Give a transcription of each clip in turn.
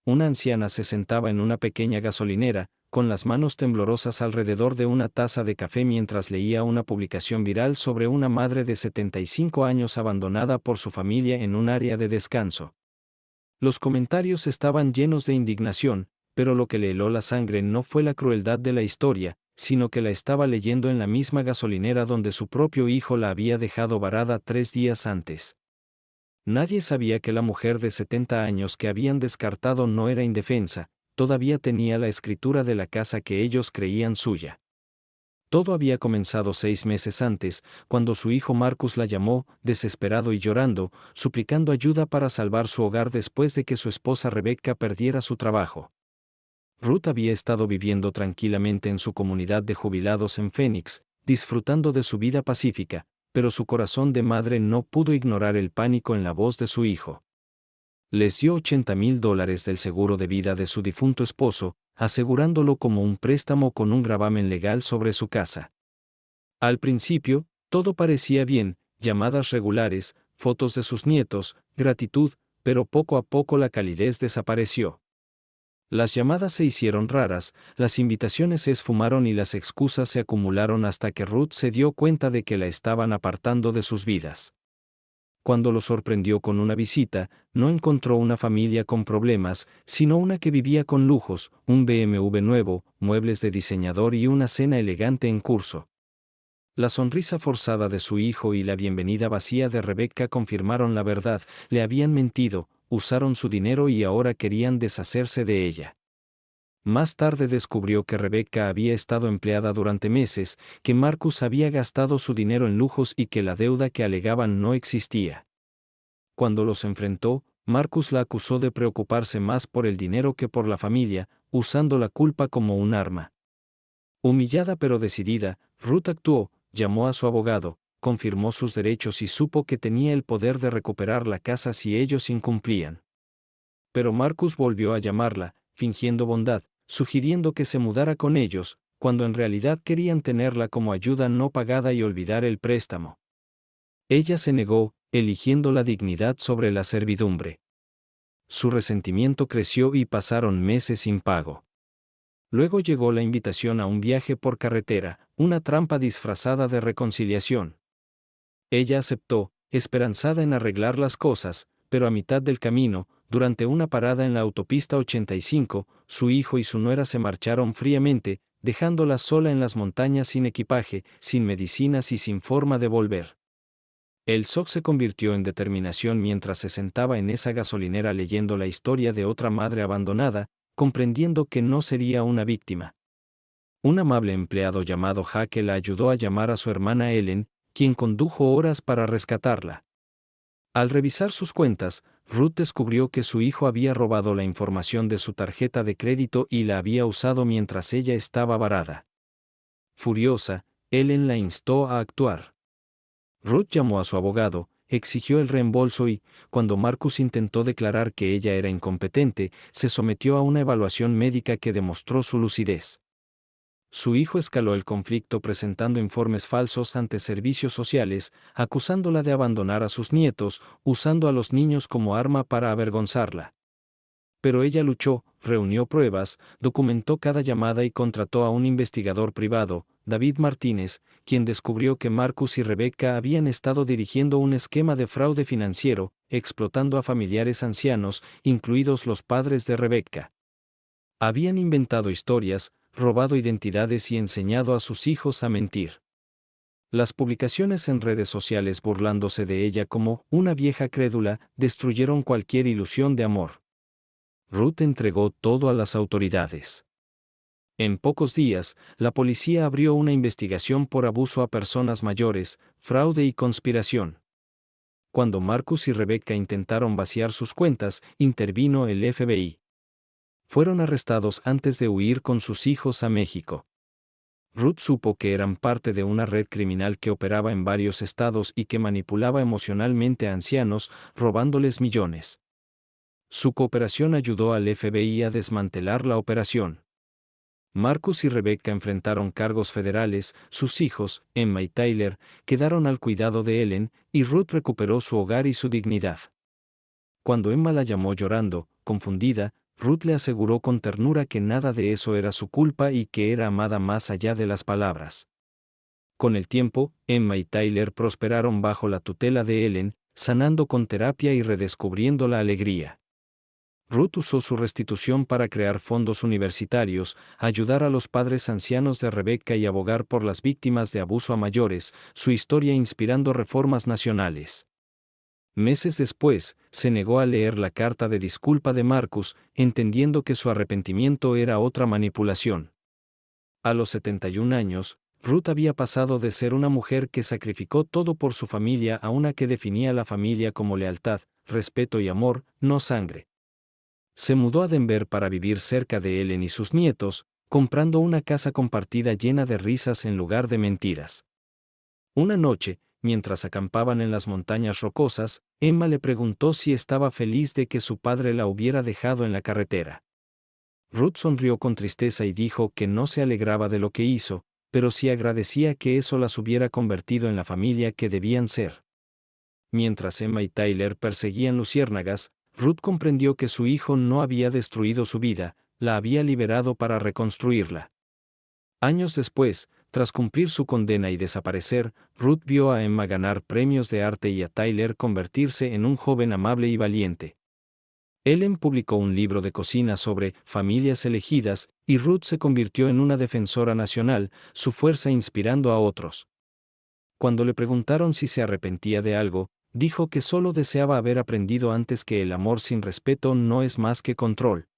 una anciana se sentaba en una pequeña gasolinera, con las manos temblorosas alrededor de una taza de café mientras leía una publicación viral sobre una madre de 75 años abandonada por su familia en un área de descanso. Los comentarios estaban llenos de indignación, pero lo que le heló la sangre no fue la crueldad de la historia, sino que la estaba leyendo en la misma gasolinera donde su propio hijo la había dejado varada 3 días antes. Nadie sabía que la mujer de 70 años que habían descartado no era indefensa, todavía tenía la escritura de la casa que ellos creían suya. Todo había comenzado 6 meses antes, cuando su hijo Marcus la llamó, desesperado y llorando, suplicando ayuda para salvar su hogar después de que su esposa Rebecca perdiera su trabajo. Ruth había estado viviendo tranquilamente en su comunidad de jubilados en Phoenix, disfrutando de su vida pacífica, pero su corazón de madre no pudo ignorar el pánico en la voz de su hijo. Les dio $80,000 del seguro de vida de su difunto esposo, asegurándolo como un préstamo con un gravamen legal sobre su casa. Al principio, todo parecía bien, llamadas regulares, fotos de sus nietos, gratitud, pero poco a poco la calidez desapareció. Las llamadas se hicieron raras, las invitaciones se esfumaron y las excusas se acumularon hasta que Ruth se dio cuenta de que la estaban apartando de sus vidas. Cuando lo sorprendió con una visita, no encontró una familia con problemas, sino una que vivía con lujos, un BMW nuevo, muebles de diseñador y una cena elegante en curso. La sonrisa forzada de su hijo y la bienvenida vacía de Rebecca confirmaron la verdad, le habían mentido, usaron su dinero y ahora querían deshacerse de ella. Más tarde descubrió que Rebecca había estado empleada durante meses, que Marcus había gastado su dinero en lujos y que la deuda que alegaban no existía. Cuando los enfrentó, Marcus la acusó de preocuparse más por el dinero que por la familia, usando la culpa como un arma. Humillada pero decidida, Ruth actuó, llamó a su abogado, confirmó sus derechos y supo que tenía el poder de recuperar la casa si ellos incumplían. Pero Marcus volvió a llamarla, fingiendo bondad, sugiriendo que se mudara con ellos, cuando en realidad querían tenerla como ayuda no pagada y olvidar el préstamo. Ella se negó, eligiendo la dignidad sobre la servidumbre. Su resentimiento creció y pasaron meses sin pago. Luego llegó la invitación a un viaje por carretera, una trampa disfrazada de reconciliación. Ella aceptó, esperanzada en arreglar las cosas, pero a mitad del camino, durante una parada en la autopista 85, su hijo y su nuera se marcharon fríamente, dejándola sola en las montañas sin equipaje, sin medicinas y sin forma de volver. El shock se convirtió en determinación mientras se sentaba en esa gasolinera leyendo la historia de otra madre abandonada, comprendiendo que no sería una víctima. Un amable empleado llamado Jaque la ayudó a llamar a su hermana Ellen, quien condujo horas para rescatarla. Al revisar sus cuentas, Ruth descubrió que su hijo había robado la información de su tarjeta de crédito y la había usado mientras ella estaba varada. Furiosa, Ellen la instó a actuar. Ruth llamó a su abogado, exigió el reembolso y, cuando Marcus intentó declarar que ella era incompetente, se sometió a una evaluación médica que demostró su lucidez. Su hijo escaló el conflicto presentando informes falsos ante servicios sociales, acusándola de abandonar a sus nietos, usando a los niños como arma para avergonzarla. Pero ella luchó, reunió pruebas, documentó cada llamada y contrató a un investigador privado, David Martínez, quien descubrió que Marcus y Rebecca habían estado dirigiendo un esquema de fraude financiero, explotando a familiares ancianos, incluidos los padres de Rebecca. Habían inventado historias, robado identidades y enseñado a sus hijos a mentir. Las publicaciones en redes sociales burlándose de ella como una vieja crédula destruyeron cualquier ilusión de amor. Ruth entregó todo a las autoridades. En pocos días, la policía abrió una investigación por abuso a personas mayores, fraude y conspiración. Cuando Marcus y Rebecca intentaron vaciar sus cuentas, intervino el FBI. Fueron arrestados antes de huir con sus hijos a México. Ruth supo que eran parte de una red criminal que operaba en varios estados y que manipulaba emocionalmente a ancianos, robándoles millones. Su cooperación ayudó al FBI a desmantelar la operación. Marcus y Rebecca enfrentaron cargos federales, sus hijos, Emma y Tyler, quedaron al cuidado de Ellen, y Ruth recuperó su hogar y su dignidad. Cuando Emma la llamó llorando, confundida, Ruth le aseguró con ternura que nada de eso era su culpa y que era amada más allá de las palabras. Con el tiempo, Emma y Tyler prosperaron bajo la tutela de Ellen, sanando con terapia y redescubriendo la alegría. Ruth usó su restitución para crear fondos universitarios, ayudar a los padres ancianos de Rebecca y abogar por las víctimas de abuso a mayores, su historia inspirando reformas nacionales. Meses después, se negó a leer la carta de disculpa de Marcus, entendiendo que su arrepentimiento era otra manipulación. A los 71 años, Ruth había pasado de ser una mujer que sacrificó todo por su familia a una que definía la familia como lealtad, respeto y amor, no sangre. Se mudó a Denver para vivir cerca de Ellen y sus nietos, comprando una casa compartida llena de risas en lugar de mentiras. Una noche, mientras acampaban en las montañas rocosas, Emma le preguntó si estaba feliz de que su padre la hubiera dejado en la carretera. Ruth sonrió con tristeza y dijo que no se alegraba de lo que hizo, pero sí agradecía que eso las hubiera convertido en la familia que debían ser. Mientras Emma y Tyler perseguían luciérnagas, Ruth comprendió que su hijo no había destruido su vida, la había liberado para reconstruirla. Años después, tras cumplir su condena y desaparecer, Ruth vio a Emma ganar premios de arte y a Tyler convertirse en un joven amable y valiente. Ellen publicó un libro de cocina sobre familias elegidas, y Ruth se convirtió en una defensora nacional, su fuerza inspirando a otros. Cuando le preguntaron si se arrepentía de algo, dijo que solo deseaba haber aprendido antes que el amor sin respeto no es más que control.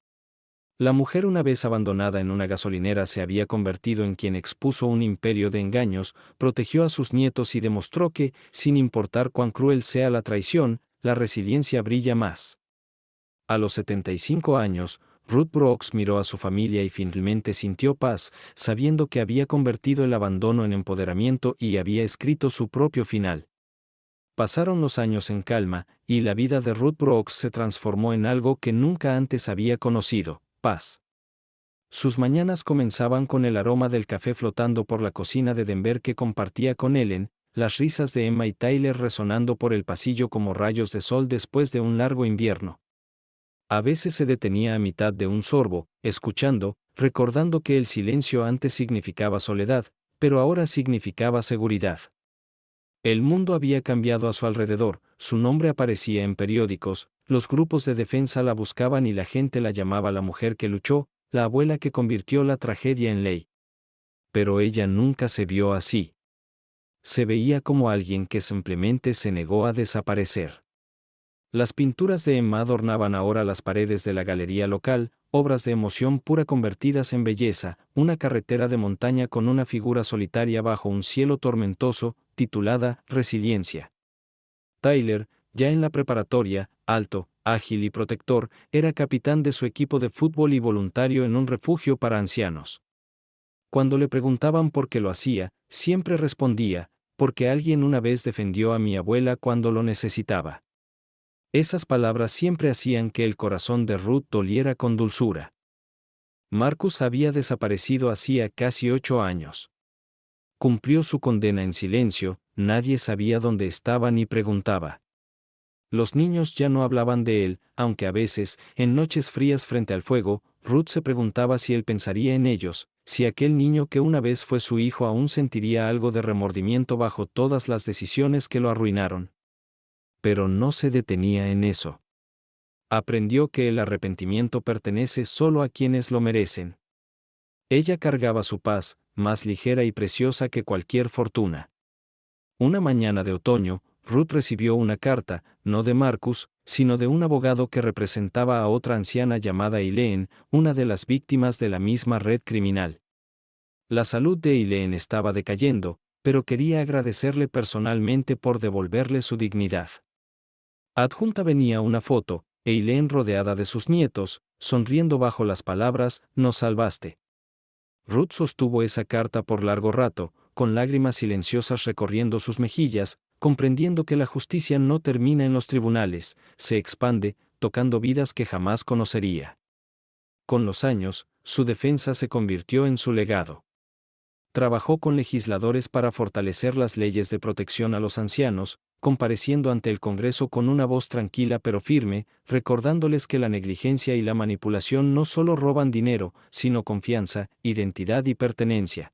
La mujer una vez abandonada en una gasolinera se había convertido en quien expuso un imperio de engaños, protegió a sus nietos y demostró que, sin importar cuán cruel sea la traición, la resiliencia brilla más. A los 75 años, Ruth Brooks miró a su familia y finalmente sintió paz, sabiendo que había convertido el abandono en empoderamiento y había escrito su propio final. Pasaron los años en calma, y la vida de Ruth Brooks se transformó en algo que nunca antes había conocido: paz. Sus mañanas comenzaban con el aroma del café flotando por la cocina de Denver que compartía con Ellen, las risas de Emma y Tyler resonando por el pasillo como rayos de sol después de un largo invierno. A veces se detenía a mitad de un sorbo, escuchando, recordando que el silencio antes significaba soledad, pero ahora significaba seguridad. El mundo había cambiado a su alrededor, su nombre aparecía en periódicos, los grupos de defensa la buscaban y la gente la llamaba la mujer que luchó, la abuela que convirtió la tragedia en ley. Pero ella nunca se vio así. Se veía como alguien que simplemente se negó a desaparecer. Las pinturas de Emma adornaban ahora las paredes de la galería local, obras de emoción pura convertidas en belleza, una carretera de montaña con una figura solitaria bajo un cielo tormentoso, titulada Resiliencia. Tyler, ya en la preparatoria, alto, ágil y protector, era capitán de su equipo de fútbol y voluntario en un refugio para ancianos. Cuando le preguntaban por qué lo hacía, siempre respondía: porque alguien una vez defendió a mi abuela cuando lo necesitaba. Esas palabras siempre hacían que el corazón de Ruth doliera con dulzura. Marcus había desaparecido hacía casi 8 años. Cumplió su condena en silencio, nadie sabía dónde estaba ni preguntaba. Los niños ya no hablaban de él, aunque a veces, en noches frías frente al fuego, Ruth se preguntaba si él pensaría en ellos, si aquel niño que una vez fue su hijo aún sentiría algo de remordimiento bajo todas las decisiones que lo arruinaron. Pero no se detenía en eso. Aprendió que el arrepentimiento pertenece solo a quienes lo merecen. Ella cargaba su paz, más ligera y preciosa que cualquier fortuna. Una mañana de otoño, Ruth recibió una carta, no de Marcus, sino de un abogado que representaba a otra anciana llamada Eileen, una de las víctimas de la misma red criminal. La salud de Eileen estaba decayendo, pero quería agradecerle personalmente por devolverle su dignidad. Adjunta venía una foto, Eileen rodeada de sus nietos, sonriendo bajo las palabras: «Nos salvaste». Ruth sostuvo esa carta por largo rato, con lágrimas silenciosas recorriendo sus mejillas, comprendiendo que la justicia no termina en los tribunales, se expande, tocando vidas que jamás conocería. Con los años, su defensa se convirtió en su legado. Trabajó con legisladores para fortalecer las leyes de protección a los ancianos, compareciendo ante el Congreso con una voz tranquila pero firme, recordándoles que la negligencia y la manipulación no solo roban dinero, sino confianza, identidad y pertenencia.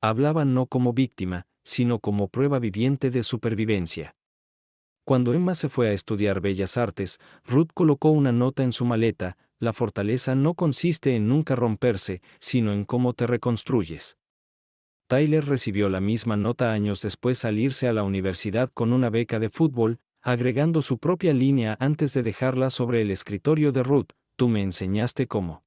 Hablaba no como víctima, sino como prueba viviente de supervivencia. Cuando Emma se fue a estudiar Bellas Artes, Ruth colocó una nota en su maleta: la fortaleza no consiste en nunca romperse, sino en cómo te reconstruyes. Tyler recibió la misma nota años después al irse a la universidad con una beca de fútbol, agregando su propia línea antes de dejarla sobre el escritorio de Ruth: tú me enseñaste cómo.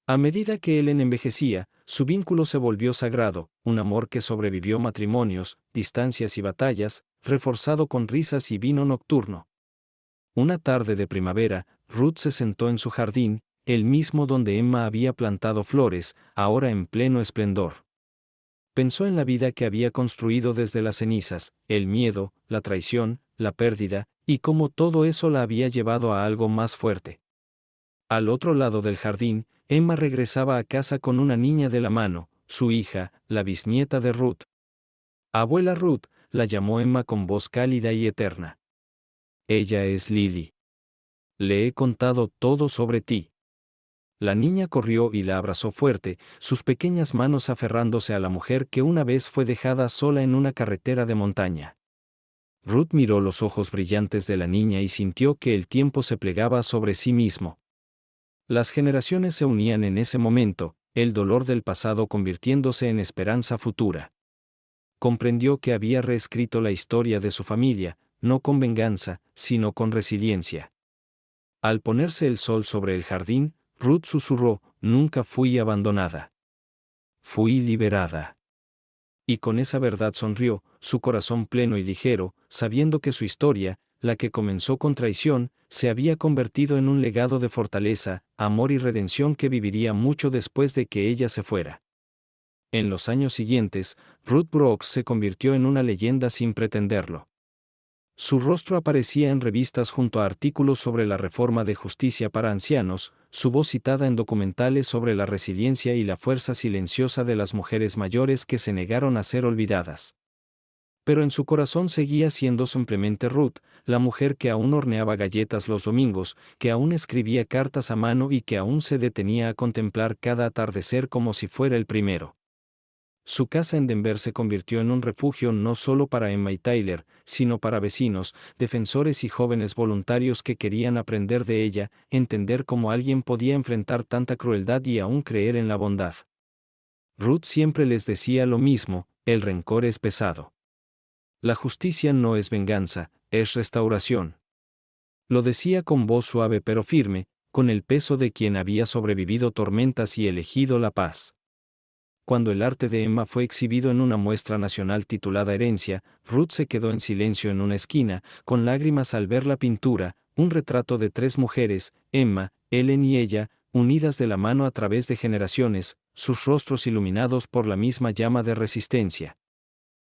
A medida que Ellen envejecía, su vínculo se volvió sagrado, un amor que sobrevivió matrimonios, distancias y batallas, reforzado con risas y vino nocturno. Una tarde de primavera, Ruth se sentó en su jardín, el mismo donde Emma había plantado flores, ahora en pleno esplendor. Pensó en la vida que había construido desde las cenizas, el miedo, la traición, la pérdida, y cómo todo eso la había llevado a algo más fuerte. Al otro lado del jardín, Emma regresaba a casa con una niña de la mano, su hija, la bisnieta de Ruth. Abuela Ruth, la llamó Emma con voz cálida y eterna. Ella es Lily. Le he contado todo sobre ti. La niña corrió y la abrazó fuerte, sus pequeñas manos aferrándose a la mujer que una vez fue dejada sola en una carretera de montaña. Ruth miró los ojos brillantes de la niña y sintió que el tiempo se plegaba sobre sí mismo. Las generaciones se unían en ese momento, el dolor del pasado convirtiéndose en esperanza futura. Comprendió que había reescrito la historia de su familia, no con venganza, sino con resiliencia. Al ponerse el sol sobre el jardín, Ruth susurró: nunca fui abandonada. Fui liberada. Y con esa verdad sonrió, su corazón pleno y ligero, sabiendo que su historia, la que comenzó con traición, se había convertido en un legado de fortaleza, amor y redención que viviría mucho después de que ella se fuera. En los años siguientes, Ruth Brooks se convirtió en una leyenda sin pretenderlo. Su rostro aparecía en revistas junto a artículos sobre la reforma de justicia para ancianos, su voz citada en documentales sobre la resiliencia y la fuerza silenciosa de las mujeres mayores que se negaron a ser olvidadas. Pero en su corazón seguía siendo simplemente Ruth, la mujer que aún horneaba galletas los domingos, que aún escribía cartas a mano y que aún se detenía a contemplar cada atardecer como si fuera el primero. Su casa en Denver se convirtió en un refugio no solo para Emma y Tyler, sino para vecinos, defensores y jóvenes voluntarios que querían aprender de ella, entender cómo alguien podía enfrentar tanta crueldad y aún creer en la bondad. Ruth siempre les decía lo mismo: el rencor es pesado. La justicia no es venganza, es restauración. Lo decía con voz suave pero firme, con el peso de quien había sobrevivido tormentas y elegido la paz. Cuando el arte de Emma fue exhibido en una muestra nacional titulada Herencia, Ruth se quedó en silencio en una esquina, con lágrimas al ver la pintura, un retrato de tres mujeres, Emma, Ellen y ella, unidas de la mano a través de generaciones, sus rostros iluminados por la misma llama de resistencia.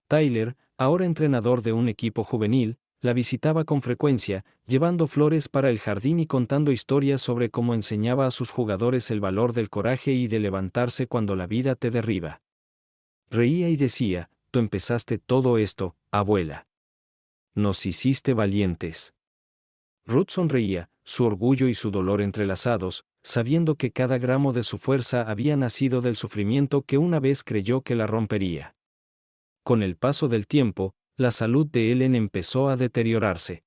Tyler, ahora entrenador de un equipo juvenil, la visitaba con frecuencia, llevando flores para el jardín y contando historias sobre cómo enseñaba a sus jugadores el valor del coraje y de levantarse cuando la vida te derriba. Reía y decía: tú empezaste todo esto, abuela. Nos hiciste valientes. Ruth sonreía, su orgullo y su dolor entrelazados, sabiendo que cada gramo de su fuerza había nacido del sufrimiento que una vez creyó que la rompería. Con el paso del tiempo, la salud de Ellen empezó a deteriorarse.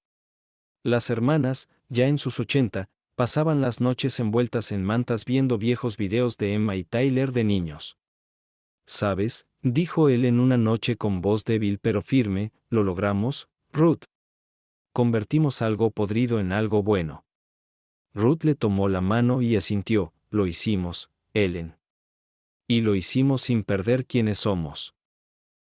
Las hermanas, ya en sus 80, pasaban las noches envueltas en mantas viendo viejos videos de Emma y Tyler de niños. ¿Sabes?, dijo Ellen una noche con voz débil pero firme, lo logramos, Ruth. Convertimos algo podrido en algo bueno. Ruth le tomó la mano y asintió: lo hicimos, Ellen. Y lo hicimos sin perder quienes somos.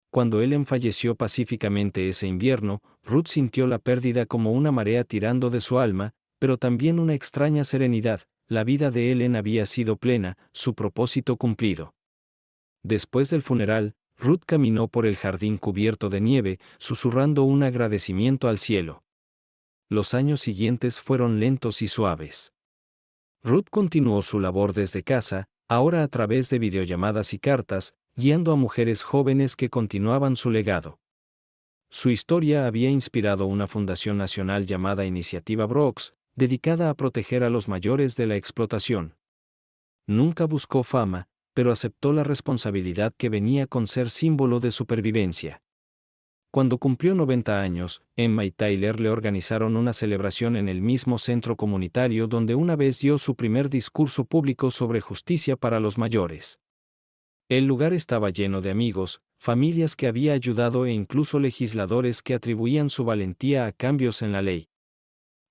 Cuando Ellen falleció pacíficamente ese invierno, Ruth sintió la pérdida como una marea tirando de su alma, pero también una extraña serenidad: la vida de Ellen había sido plena, su propósito cumplido. Después del funeral, Ruth caminó por el jardín cubierto de nieve, susurrando un agradecimiento al cielo. Los años siguientes fueron lentos y suaves. Ruth continuó su labor desde casa, ahora a través de videollamadas y cartas, guiando a mujeres jóvenes que continuaban su legado. Su historia había inspirado una fundación nacional llamada Iniciativa Brooks, dedicada a proteger a los mayores de la explotación. Nunca buscó fama, pero aceptó la responsabilidad que venía con ser símbolo de supervivencia. Cuando cumplió 90 años, Emma y Tyler le organizaron una celebración en el mismo centro comunitario donde una vez dio su primer discurso público sobre justicia para los mayores. El lugar estaba lleno de amigos, familias que había ayudado e incluso legisladores que atribuían su valentía a cambios en la ley.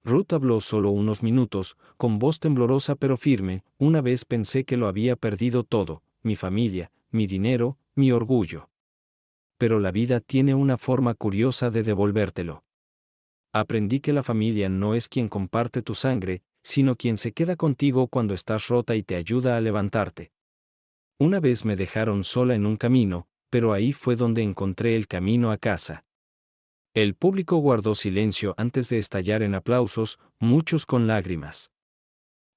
Ruth habló solo unos minutos, con voz temblorosa pero firme. Una vez pensé que lo había perdido todo, mi familia, mi dinero, mi orgullo. Pero la vida tiene una forma curiosa de devolvértelo. Aprendí que la familia no es quien comparte tu sangre, sino quien se queda contigo cuando estás rota y te ayuda a levantarte. Una vez me dejaron sola en un camino, pero ahí fue donde encontré el camino a casa. El público guardó silencio antes de estallar en aplausos, muchos con lágrimas.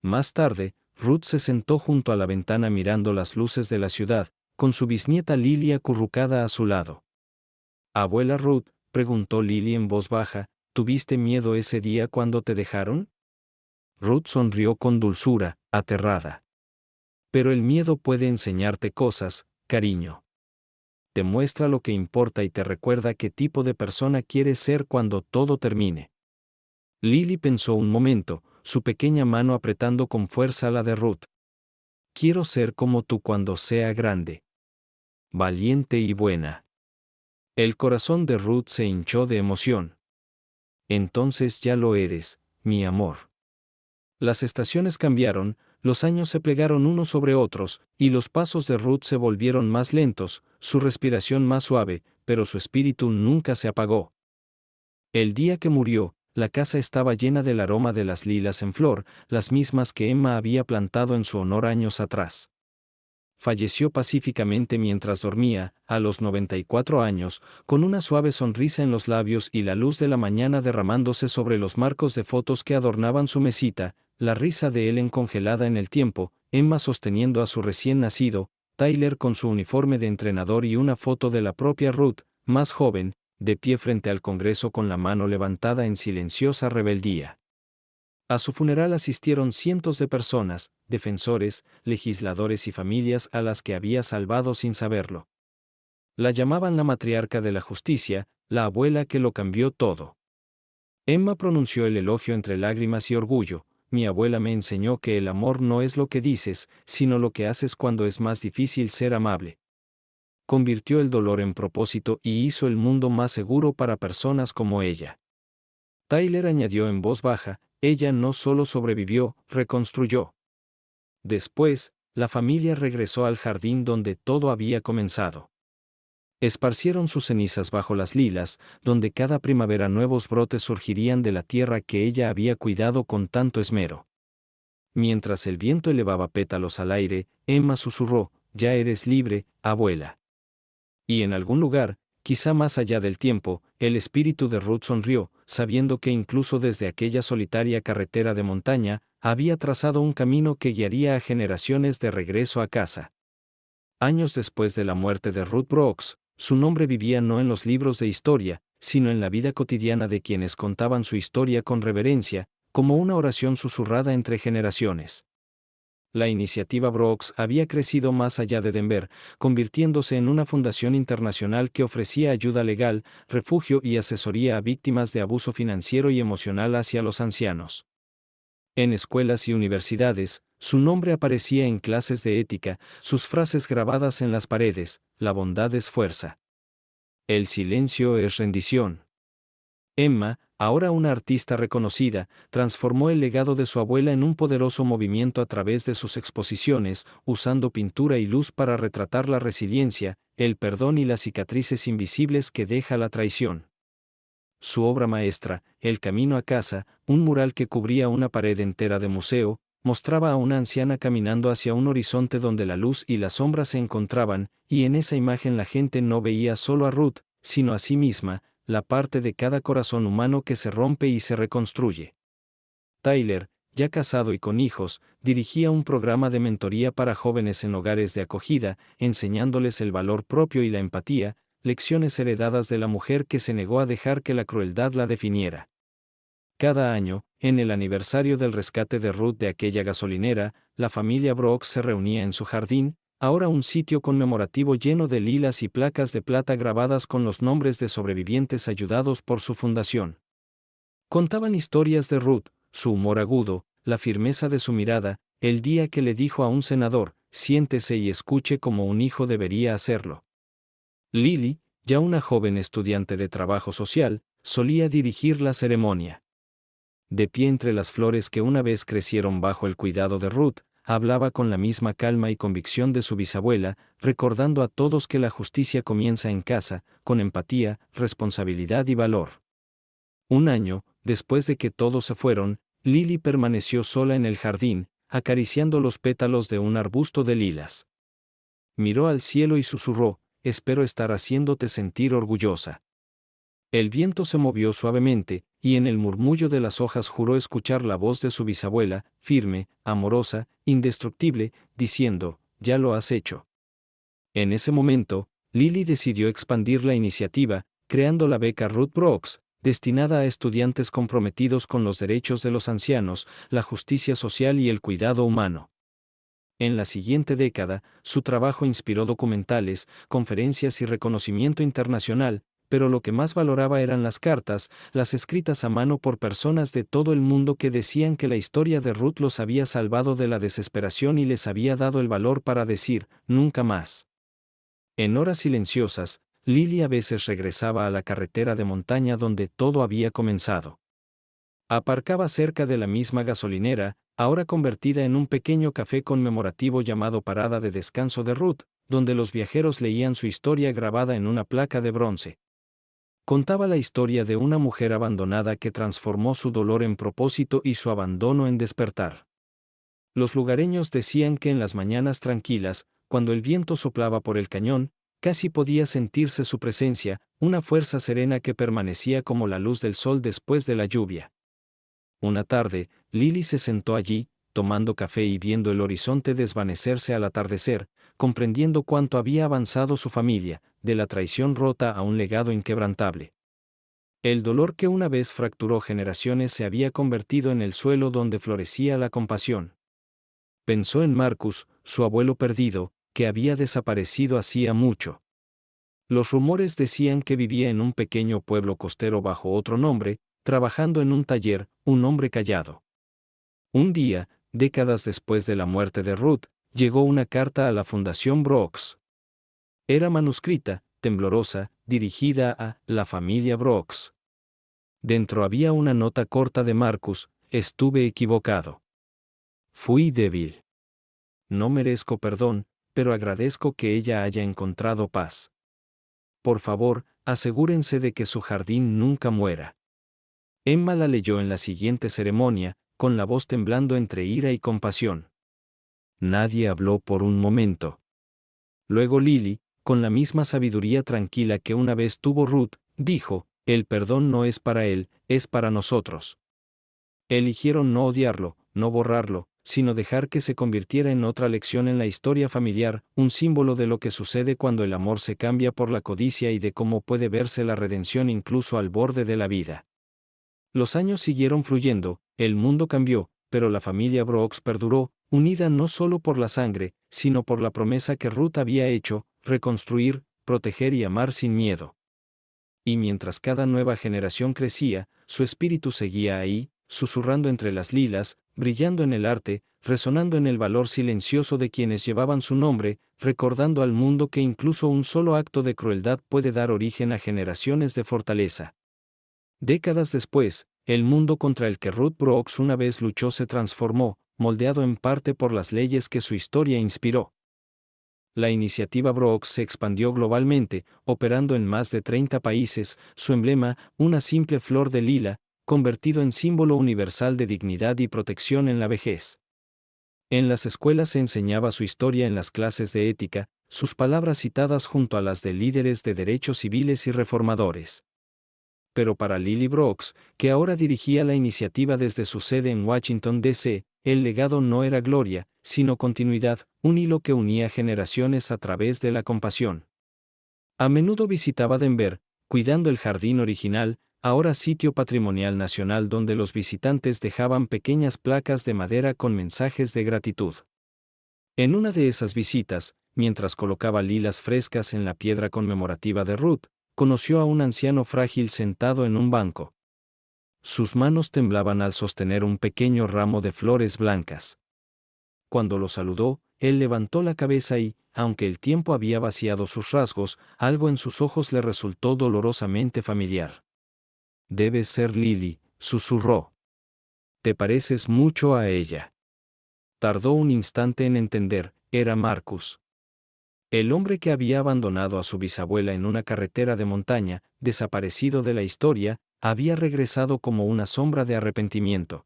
Más tarde, Ruth se sentó junto a la ventana mirando las luces de la ciudad, con su bisnieta Lily acurrucada a su lado. «Abuela Ruth», preguntó Lily en voz baja, «¿tuviste miedo ese día cuando te dejaron?» Ruth sonrió con dulzura, aterrada. «Pero el miedo puede enseñarte cosas, cariño. Te muestra lo que importa y te recuerda qué tipo de persona quieres ser cuando todo termine». Lily pensó un momento, su pequeña mano apretando con fuerza la de Ruth. «Quiero ser como tú cuando sea grande. Valiente y buena». El corazón de Ruth se hinchó de emoción. «Entonces ya lo eres, mi amor». Las estaciones cambiaron, los años se plegaron unos sobre otros, y los pasos de Ruth se volvieron más lentos, su respiración más suave, pero su espíritu nunca se apagó. El día que murió, la casa estaba llena del aroma de las lilas en flor, las mismas que Emma había plantado en su honor años atrás. Falleció pacíficamente mientras dormía, a los 94 años, con una suave sonrisa en los labios y la luz de la mañana derramándose sobre los marcos de fotos que adornaban su mesita, la risa de Ellen congelada en el tiempo, Emma sosteniendo a su recién nacido, Tyler con su uniforme de entrenador y una foto de la propia Ruth, más joven, de pie frente al Congreso con la mano levantada en silenciosa rebeldía. A su funeral asistieron cientos de personas, defensores, legisladores y familias a las que había salvado sin saberlo. La llamaban la matriarca de la justicia, la abuela que lo cambió todo. Emma pronunció el elogio entre lágrimas y orgullo. «Mi abuela me enseñó que el amor no es lo que dices, sino lo que haces cuando es más difícil ser amable. Convirtió el dolor en propósito y hizo el mundo más seguro para personas como ella». Tyler añadió en voz baja, «Ella no solo sobrevivió, reconstruyó». Después, la familia regresó al jardín donde todo había comenzado. Esparcieron sus cenizas bajo las lilas, donde cada primavera nuevos brotes surgirían de la tierra que ella había cuidado con tanto esmero. Mientras el viento elevaba pétalos al aire, Emma susurró, «Ya eres libre, abuela». Y en algún lugar, quizá más allá del tiempo, el espíritu de Ruth sonrió, sabiendo que incluso desde aquella solitaria carretera de montaña, había trazado un camino que guiaría a generaciones de regreso a casa. Años después de la muerte de Ruth Brooks, su nombre vivía no en los libros de historia, sino en la vida cotidiana de quienes contaban su historia con reverencia, como una oración susurrada entre generaciones. La iniciativa Brooks había crecido más allá de Denver, convirtiéndose en una fundación internacional que ofrecía ayuda legal, refugio y asesoría a víctimas de abuso financiero y emocional hacia los ancianos. En escuelas y universidades, su nombre aparecía en clases de ética, sus frases grabadas en las paredes: «La bondad es fuerza. El silencio es rendición». Emma, ahora una artista reconocida, transformó el legado de su abuela en un poderoso movimiento a través de sus exposiciones, usando pintura y luz para retratar la resiliencia, el perdón y las cicatrices invisibles que deja la traición. Su obra maestra, El camino a casa, un mural que cubría una pared entera de museo, mostraba a una anciana caminando hacia un horizonte donde la luz y la sombra se encontraban, y en esa imagen la gente no veía solo a Ruth, sino a sí misma, la parte de cada corazón humano que se rompe y se reconstruye. Tyler, ya casado y con hijos, dirigía un programa de mentoría para jóvenes en hogares de acogida, enseñándoles el valor propio y la empatía, lecciones heredadas de la mujer que se negó a dejar que la crueldad la definiera. Cada año, en el aniversario del rescate de Ruth de aquella gasolinera, la familia Brooks se reunía en su jardín, ahora un sitio conmemorativo lleno de lilas y placas de plata grabadas con los nombres de sobrevivientes ayudados por su fundación. Contaban historias de Ruth, su humor agudo, la firmeza de su mirada, el día que le dijo a un senador, siéntese y escuche como un hijo debería hacerlo. Lily, ya una joven estudiante de trabajo social, solía dirigir la ceremonia. De pie entre las flores que una vez crecieron bajo el cuidado de Ruth, hablaba con la misma calma y convicción de su bisabuela, recordando a todos que la justicia comienza en casa, con empatía, responsabilidad y valor. Un año, después de que todos se fueron, Lily permaneció sola en el jardín, acariciando los pétalos de un arbusto de lilas. Miró al cielo y susurró, espero estar haciéndote sentir orgullosa. El viento se movió suavemente, y en el murmullo de las hojas juró escuchar la voz de su bisabuela, firme, amorosa, indestructible, diciendo, ya lo has hecho. En ese momento, Lily decidió expandir la iniciativa, creando la beca Ruth Brooks, destinada a estudiantes comprometidos con los derechos de los ancianos, la justicia social y el cuidado humano. En la siguiente década, su trabajo inspiró documentales, conferencias y reconocimiento internacional, pero lo que más valoraba eran las cartas, las escritas a mano por personas de todo el mundo que decían que la historia de Ruth los había salvado de la desesperación y les había dado el valor para decir, nunca más. En horas silenciosas, Lily a veces regresaba a la carretera de montaña donde todo había comenzado. Aparcaba cerca de la misma gasolinera, ahora convertida en un pequeño café conmemorativo llamado Parada de Descanso de Ruth, donde los viajeros leían su historia grabada en una placa de bronce. Contaba la historia de una mujer abandonada que transformó su dolor en propósito y su abandono en despertar. Los lugareños decían que en las mañanas tranquilas, cuando el viento soplaba por el cañón, casi podía sentirse su presencia, una fuerza serena que permanecía como la luz del sol después de la lluvia. Una tarde, Lily se sentó allí, tomando café y viendo el horizonte desvanecerse al atardecer, comprendiendo cuánto había avanzado su familia, de la traición rota a un legado inquebrantable. El dolor que una vez fracturó generaciones se había convertido en el suelo donde florecía la compasión. Pensó en Marcus, su abuelo perdido, que había desaparecido hacía mucho. Los rumores decían que vivía en un pequeño pueblo costero bajo otro nombre, trabajando en un taller, un hombre callado. Un día, décadas después de la muerte de Ruth, llegó una carta a la Fundación Brooks. Era manuscrita, temblorosa, dirigida a la familia Brooks. Dentro había una nota corta de Marcus, estuve equivocado. Fui débil. No merezco perdón, pero agradezco que ella haya encontrado paz. Por favor, asegúrense de que su jardín nunca muera. Emma la leyó en la siguiente ceremonia, con la voz temblando entre ira y compasión. Nadie habló por un momento. Luego Lily, con la misma sabiduría tranquila que una vez tuvo Ruth, dijo, el perdón no es para él, es para nosotros. Eligieron no odiarlo, no borrarlo, sino dejar que se convirtiera en otra lección en la historia familiar, un símbolo de lo que sucede cuando el amor se cambia por la codicia y de cómo puede verse la redención incluso al borde de la vida. Los años siguieron fluyendo, el mundo cambió, pero la familia Brooks perduró, unida no solo por la sangre, sino por la promesa que Ruth había hecho, reconstruir, proteger y amar sin miedo. Y mientras cada nueva generación crecía, su espíritu seguía ahí, susurrando entre las lilas, brillando en el arte, resonando en el valor silencioso de quienes llevaban su nombre, recordando al mundo que incluso un solo acto de crueldad puede dar origen a generaciones de fortaleza. Décadas después, el mundo contra el que Ruth Brooks una vez luchó se transformó, moldeado en parte por las leyes que su historia inspiró. La iniciativa Brooks se expandió globalmente, operando en más de 30 países, su emblema, una simple flor de lila, convertido en símbolo universal de dignidad y protección en la vejez. En las escuelas se enseñaba su historia en las clases de ética, sus palabras citadas junto a las de líderes de derechos civiles y reformadores. Pero para Lily Brooks, que ahora dirigía la iniciativa desde su sede en Washington, D.C., el legado no era gloria, sino continuidad, un hilo que unía generaciones a través de la compasión. A menudo visitaba Denver, cuidando el jardín original, ahora sitio patrimonial nacional donde los visitantes dejaban pequeñas placas de madera con mensajes de gratitud. En una de esas visitas, mientras colocaba lilas frescas en la piedra conmemorativa de Ruth, conoció a un anciano frágil sentado en un banco. Sus manos temblaban al sostener un pequeño ramo de flores blancas. Cuando lo saludó, él levantó la cabeza y, aunque el tiempo había vaciado sus rasgos, algo en sus ojos le resultó dolorosamente familiar. «Debes ser Lily», susurró. «Te pareces mucho a ella». Tardó un instante en entender, era Marcus. El hombre que había abandonado a su bisabuela en una carretera de montaña, desaparecido de la historia, había regresado como una sombra de arrepentimiento.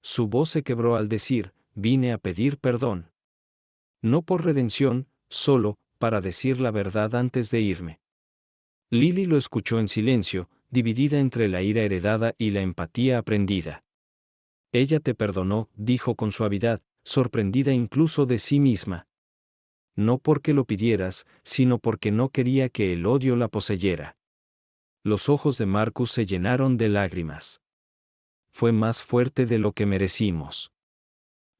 Su voz se quebró al decir, «Vine a pedir perdón. No por redención, solo, para decir la verdad antes de irme». Lily lo escuchó en silencio, dividida entre la ira heredada y la empatía aprendida. «Ella te perdonó», dijo con suavidad, sorprendida incluso de sí misma. «No porque lo pidieras, sino porque no quería que el odio la poseyera». Los ojos de Marcus se llenaron de lágrimas. «Fue más fuerte de lo que merecimos».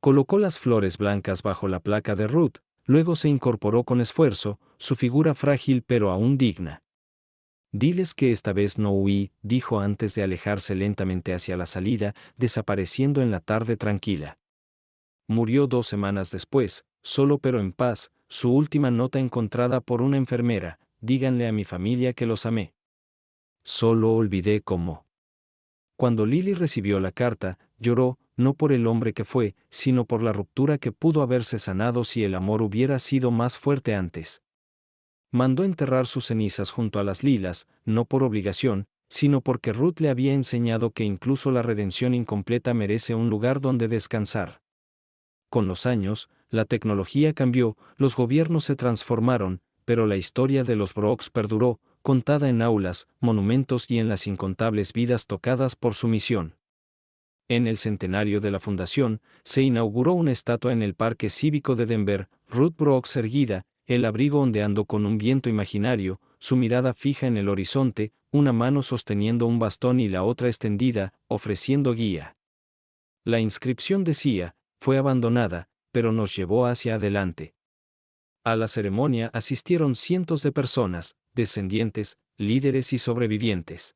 Colocó las flores blancas bajo la placa de Ruth, luego se incorporó con esfuerzo, su figura frágil pero aún digna. «Diles que esta vez no huí», dijo antes de alejarse lentamente hacia la salida, desapareciendo en la tarde tranquila. Murió 2 semanas después, solo pero en paz, su última nota encontrada por una enfermera: «Díganle a mi familia que los amé. Solo olvidé cómo». Cuando Lily recibió la carta, lloró, no por el hombre que fue, sino por la ruptura que pudo haberse sanado si el amor hubiera sido más fuerte antes. Mandó enterrar sus cenizas junto a las lilas, no por obligación, sino porque Ruth le había enseñado que incluso la redención incompleta merece un lugar donde descansar. Con los años, la tecnología cambió, los gobiernos se transformaron, pero la historia de los Brooks perduró, contada en aulas, monumentos y en las incontables vidas tocadas por su misión. En el centenario de la fundación, se inauguró una estatua en el Parque Cívico de Denver, Ruth Brooks erguida, el abrigo ondeando con un viento imaginario, su mirada fija en el horizonte, una mano sosteniendo un bastón y la otra extendida, ofreciendo guía. La inscripción decía: «Fue abandonada, pero nos llevó hacia adelante». A la ceremonia asistieron cientos de personas, descendientes, líderes y sobrevivientes.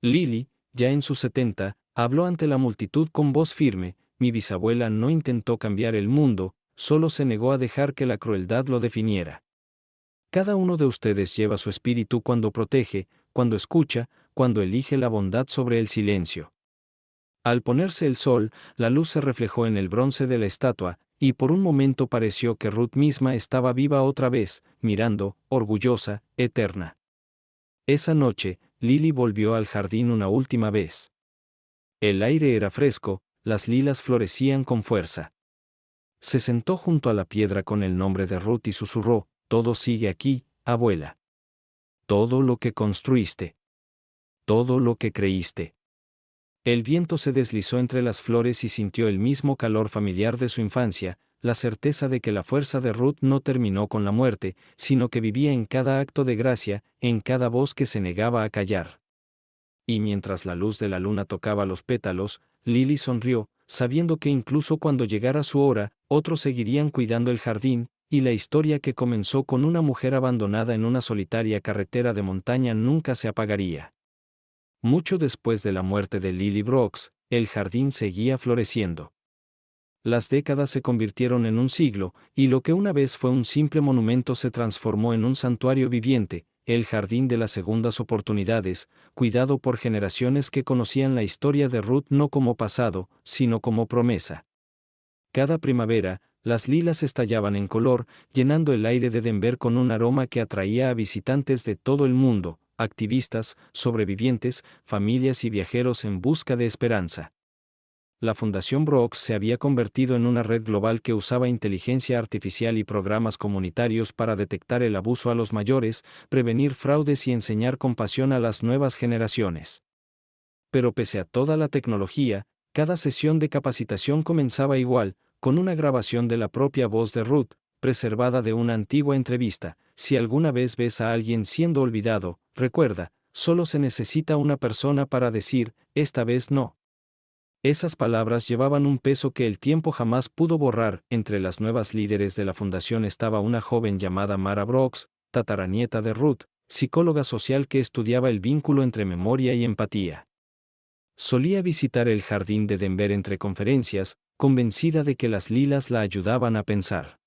Lily, ya en sus 70, habló ante la multitud con voz firme: «Mi bisabuela no intentó cambiar el mundo, solo se negó a dejar que la crueldad lo definiera». Cada uno de ustedes lleva su espíritu cuando protege, cuando escucha, cuando elige la bondad sobre el silencio. Al ponerse el sol, la luz se reflejó en el bronce de la estatua, y por un momento pareció que Ruth misma estaba viva otra vez, mirando, orgullosa, eterna. Esa noche, Lily volvió al jardín una última vez. El aire era fresco, las lilas florecían con fuerza. Se sentó junto a la piedra con el nombre de Ruth y susurró: «Todo sigue aquí, abuela. Todo lo que construiste. Todo lo que creíste». El viento se deslizó entre las flores y sintió el mismo calor familiar de su infancia, la certeza de que la fuerza de Ruth no terminó con la muerte, sino que vivía en cada acto de gracia, en cada voz que se negaba a callar. Y mientras la luz de la luna tocaba los pétalos, Lily sonrió, sabiendo que incluso cuando llegara su hora, otros seguirían cuidando el jardín, y la historia que comenzó con una mujer abandonada en una solitaria carretera de montaña nunca se apagaría. Mucho después de la muerte de Lily Brooks, el jardín seguía floreciendo. Las décadas se convirtieron en un siglo, y lo que una vez fue un simple monumento se transformó en un santuario viviente, el jardín de las segundas oportunidades, cuidado por generaciones que conocían la historia de Ruth no como pasado, sino como promesa. Cada primavera, las lilas estallaban en color, llenando el aire de Denver con un aroma que atraía a visitantes de todo el mundo, activistas, sobrevivientes, familias y viajeros en busca de esperanza. La Fundación Brooks se había convertido en una red global que usaba inteligencia artificial y programas comunitarios para detectar el abuso a los mayores, prevenir fraudes y enseñar compasión a las nuevas generaciones. Pero pese a toda la tecnología, cada sesión de capacitación comenzaba igual, con una grabación de la propia voz de Ruth, preservada de una antigua entrevista: si alguna vez ves a alguien siendo olvidado, recuerda, solo se necesita una persona para decir, esta vez no. Esas palabras llevaban un peso que el tiempo jamás pudo borrar. Entre las nuevas líderes de la fundación estaba una joven llamada Mara Brooks, tataranieta de Ruth, psicóloga social que estudiaba el vínculo entre memoria y empatía. Solía visitar el jardín de Denver entre conferencias, convencida de que las lilas la ayudaban a pensar.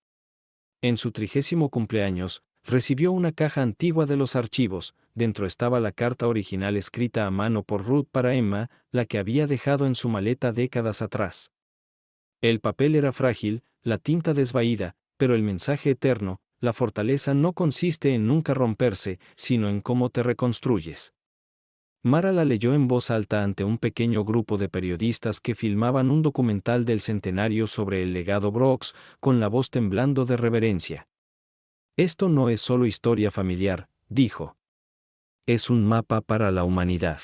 En su 30º cumpleaños, recibió una caja antigua de los archivos. Dentro estaba la carta original escrita a mano por Ruth para Emma, la que había dejado en su maleta décadas atrás. El papel era frágil, la tinta desvaída, pero el mensaje eterno: la fortaleza no consiste en nunca romperse, sino en cómo te reconstruyes. Mara la leyó en voz alta ante un pequeño grupo de periodistas que filmaban un documental del centenario sobre el legado Brooks, con la voz temblando de reverencia. Esto no es solo historia familiar, dijo. Es un mapa para la humanidad.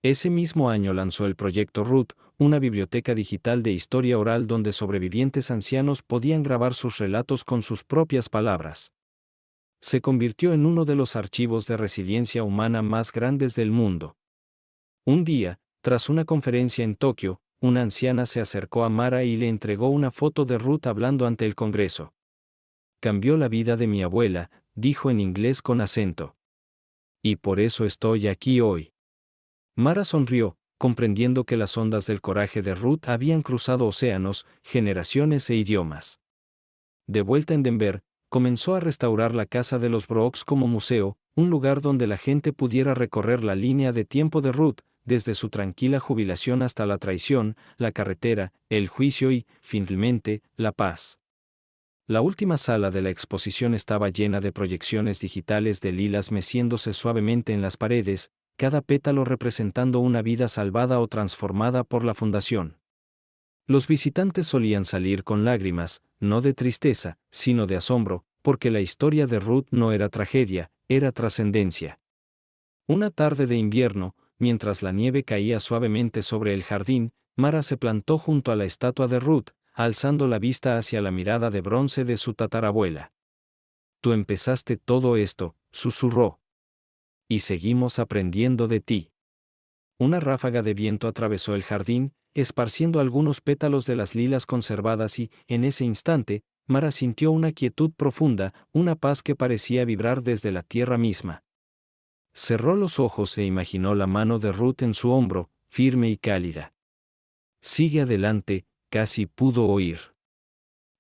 Ese mismo año lanzó el proyecto Ruth, una biblioteca digital de historia oral donde sobrevivientes ancianos podían grabar sus relatos con sus propias palabras. Se convirtió en uno de los archivos de resiliencia humana más grandes del mundo. Un día, tras una conferencia en Tokio, una anciana se acercó a Mara y le entregó una foto de Ruth hablando ante el Congreso. Cambió la vida de mi abuela, dijo en inglés con acento. Y por eso estoy aquí hoy. Mara sonrió, comprendiendo que las ondas del coraje de Ruth habían cruzado océanos, generaciones e idiomas. De vuelta en Denver, comenzó a restaurar la casa de los Brooks como museo, un lugar donde la gente pudiera recorrer la línea de tiempo de Ruth, desde su tranquila jubilación hasta la traición, la carretera, el juicio y, finalmente, la paz. La última sala de la exposición estaba llena de proyecciones digitales de lilas meciéndose suavemente en las paredes, cada pétalo representando una vida salvada o transformada por la fundación. Los visitantes solían salir con lágrimas, no de tristeza, sino de asombro, porque la historia de Ruth no era tragedia, era trascendencia. Una tarde de invierno, mientras la nieve caía suavemente sobre el jardín, Mara se plantó junto a la estatua de Ruth, alzando la vista hacia la mirada de bronce de su tatarabuela. Tú empezaste todo esto, susurró. Y seguimos aprendiendo de ti. Una ráfaga de viento atravesó el jardín, esparciendo algunos pétalos de las lilas conservadas y, en ese instante, Mara sintió una quietud profunda, una paz que parecía vibrar desde la tierra misma. Cerró los ojos e imaginó la mano de Ruth en su hombro, firme y cálida. Sigue adelante, casi pudo oír.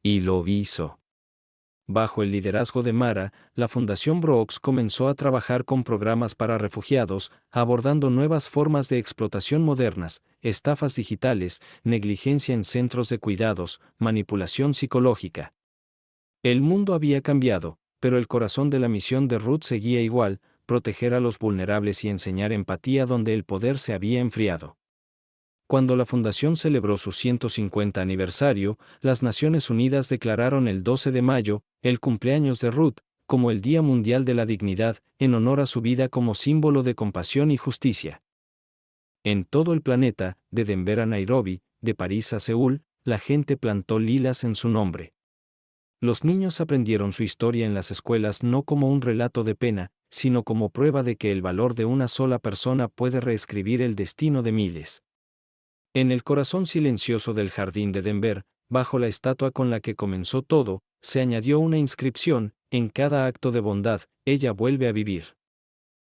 Y lo hizo. Bajo el liderazgo de Mara, la Fundación Brooks comenzó a trabajar con programas para refugiados, abordando nuevas formas de explotación modernas, estafas digitales, negligencia en centros de cuidados, manipulación psicológica. El mundo había cambiado, pero el corazón de la misión de Ruth seguía igual: proteger a los vulnerables y enseñar empatía donde el poder se había enfriado. Cuando la Fundación celebró su 150 aniversario, las Naciones Unidas declararon el 12 de mayo, el cumpleaños de Ruth, como el Día Mundial de la Dignidad, en honor a su vida como símbolo de compasión y justicia. En todo el planeta, de Denver a Nairobi, de París a Seúl, la gente plantó lilas en su nombre. Los niños aprendieron su historia en las escuelas no como un relato de pena, sino como prueba de que el valor de una sola persona puede reescribir el destino de miles. En el corazón silencioso del jardín de Denver, bajo la estatua con la que comenzó todo, se añadió una inscripción: en cada acto de bondad, ella vuelve a vivir.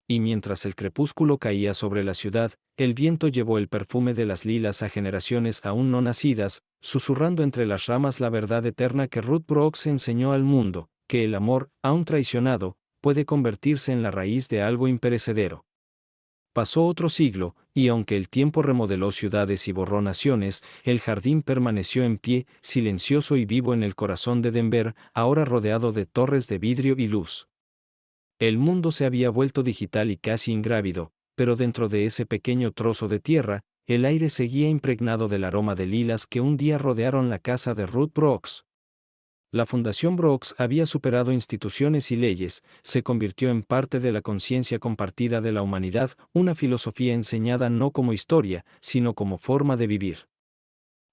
Y mientras el crepúsculo caía sobre la ciudad, el viento llevó el perfume de las lilas a generaciones aún no nacidas, susurrando entre las ramas la verdad eterna que Ruth Brooks enseñó al mundo: que el amor, aún traicionado, puede convertirse en la raíz de algo imperecedero. Pasó otro siglo, y aunque el tiempo remodeló ciudades y borró naciones, el jardín permaneció en pie, silencioso y vivo en el corazón de Denver, ahora rodeado de torres de vidrio y luz. El mundo se había vuelto digital y casi ingrávido, pero dentro de ese pequeño trozo de tierra, el aire seguía impregnado del aroma de lilas que un día rodearon la casa de Ruth Brooks. La Fundación Brooks había superado instituciones y leyes, se convirtió en parte de la conciencia compartida de la humanidad, una filosofía enseñada no como historia, sino como forma de vivir.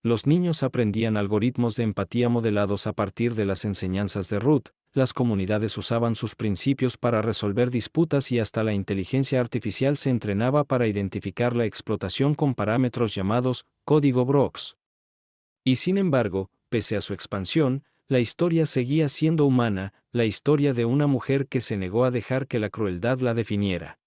Los niños aprendían algoritmos de empatía modelados a partir de las enseñanzas de Ruth, las comunidades usaban sus principios para resolver disputas y hasta la inteligencia artificial se entrenaba para identificar la explotación con parámetros llamados código Brooks. Y sin embargo, pese a su expansión, la historia seguía siendo humana, la historia de una mujer que se negó a dejar que la crueldad la definiera.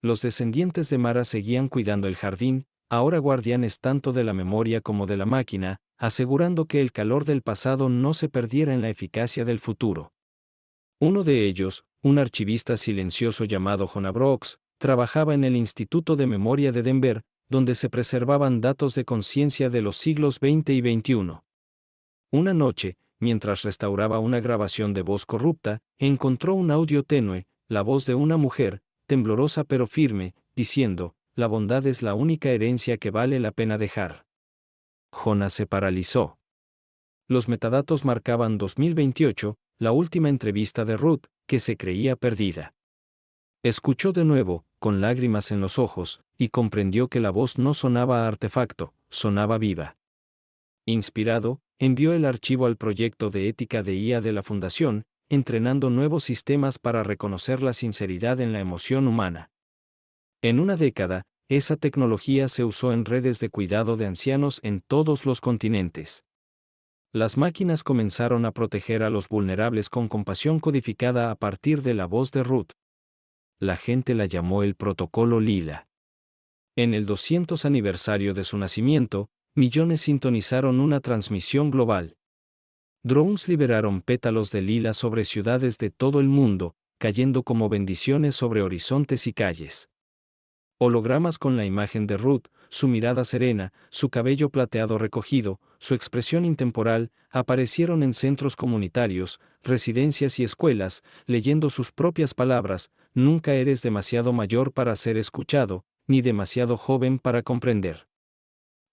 Los descendientes de Mara seguían cuidando el jardín, ahora guardianes tanto de la memoria como de la máquina, asegurando que el calor del pasado no se perdiera en la eficacia del futuro. Uno de ellos, un archivista silencioso llamado Jonah Brooks, trabajaba en el Instituto de Memoria de Denver, donde se preservaban datos de conciencia de los siglos XX y XXI. Una noche, mientras restauraba una grabación de voz corrupta, encontró un audio tenue, la voz de una mujer, temblorosa pero firme, diciendo, «La bondad es la única herencia que vale la pena dejar». Jonah se paralizó. Los metadatos marcaban 2028, la última entrevista de Ruth, que se creía perdida. Escuchó de nuevo, con lágrimas en los ojos, y comprendió que la voz no sonaba a artefacto, sonaba viva. Inspirado, envió el archivo al proyecto de ética de IA de la Fundación, entrenando nuevos sistemas para reconocer la sinceridad en la emoción humana. En una década, esa tecnología se usó en redes de cuidado de ancianos en todos los continentes. Las máquinas comenzaron a proteger a los vulnerables con compasión codificada a partir de la voz de Ruth. La gente la llamó el Protocolo Lila. En el 200 aniversario de su nacimiento, millones sintonizaron una transmisión global. Drones liberaron pétalos de lila sobre ciudades de todo el mundo, cayendo como bendiciones sobre horizontes y calles. Hologramas con la imagen de Ruth, su mirada serena, su cabello plateado recogido, su expresión intemporal, aparecieron en centros comunitarios, residencias y escuelas, leyendo sus propias palabras: «Nunca eres demasiado mayor para ser escuchado, ni demasiado joven para comprender».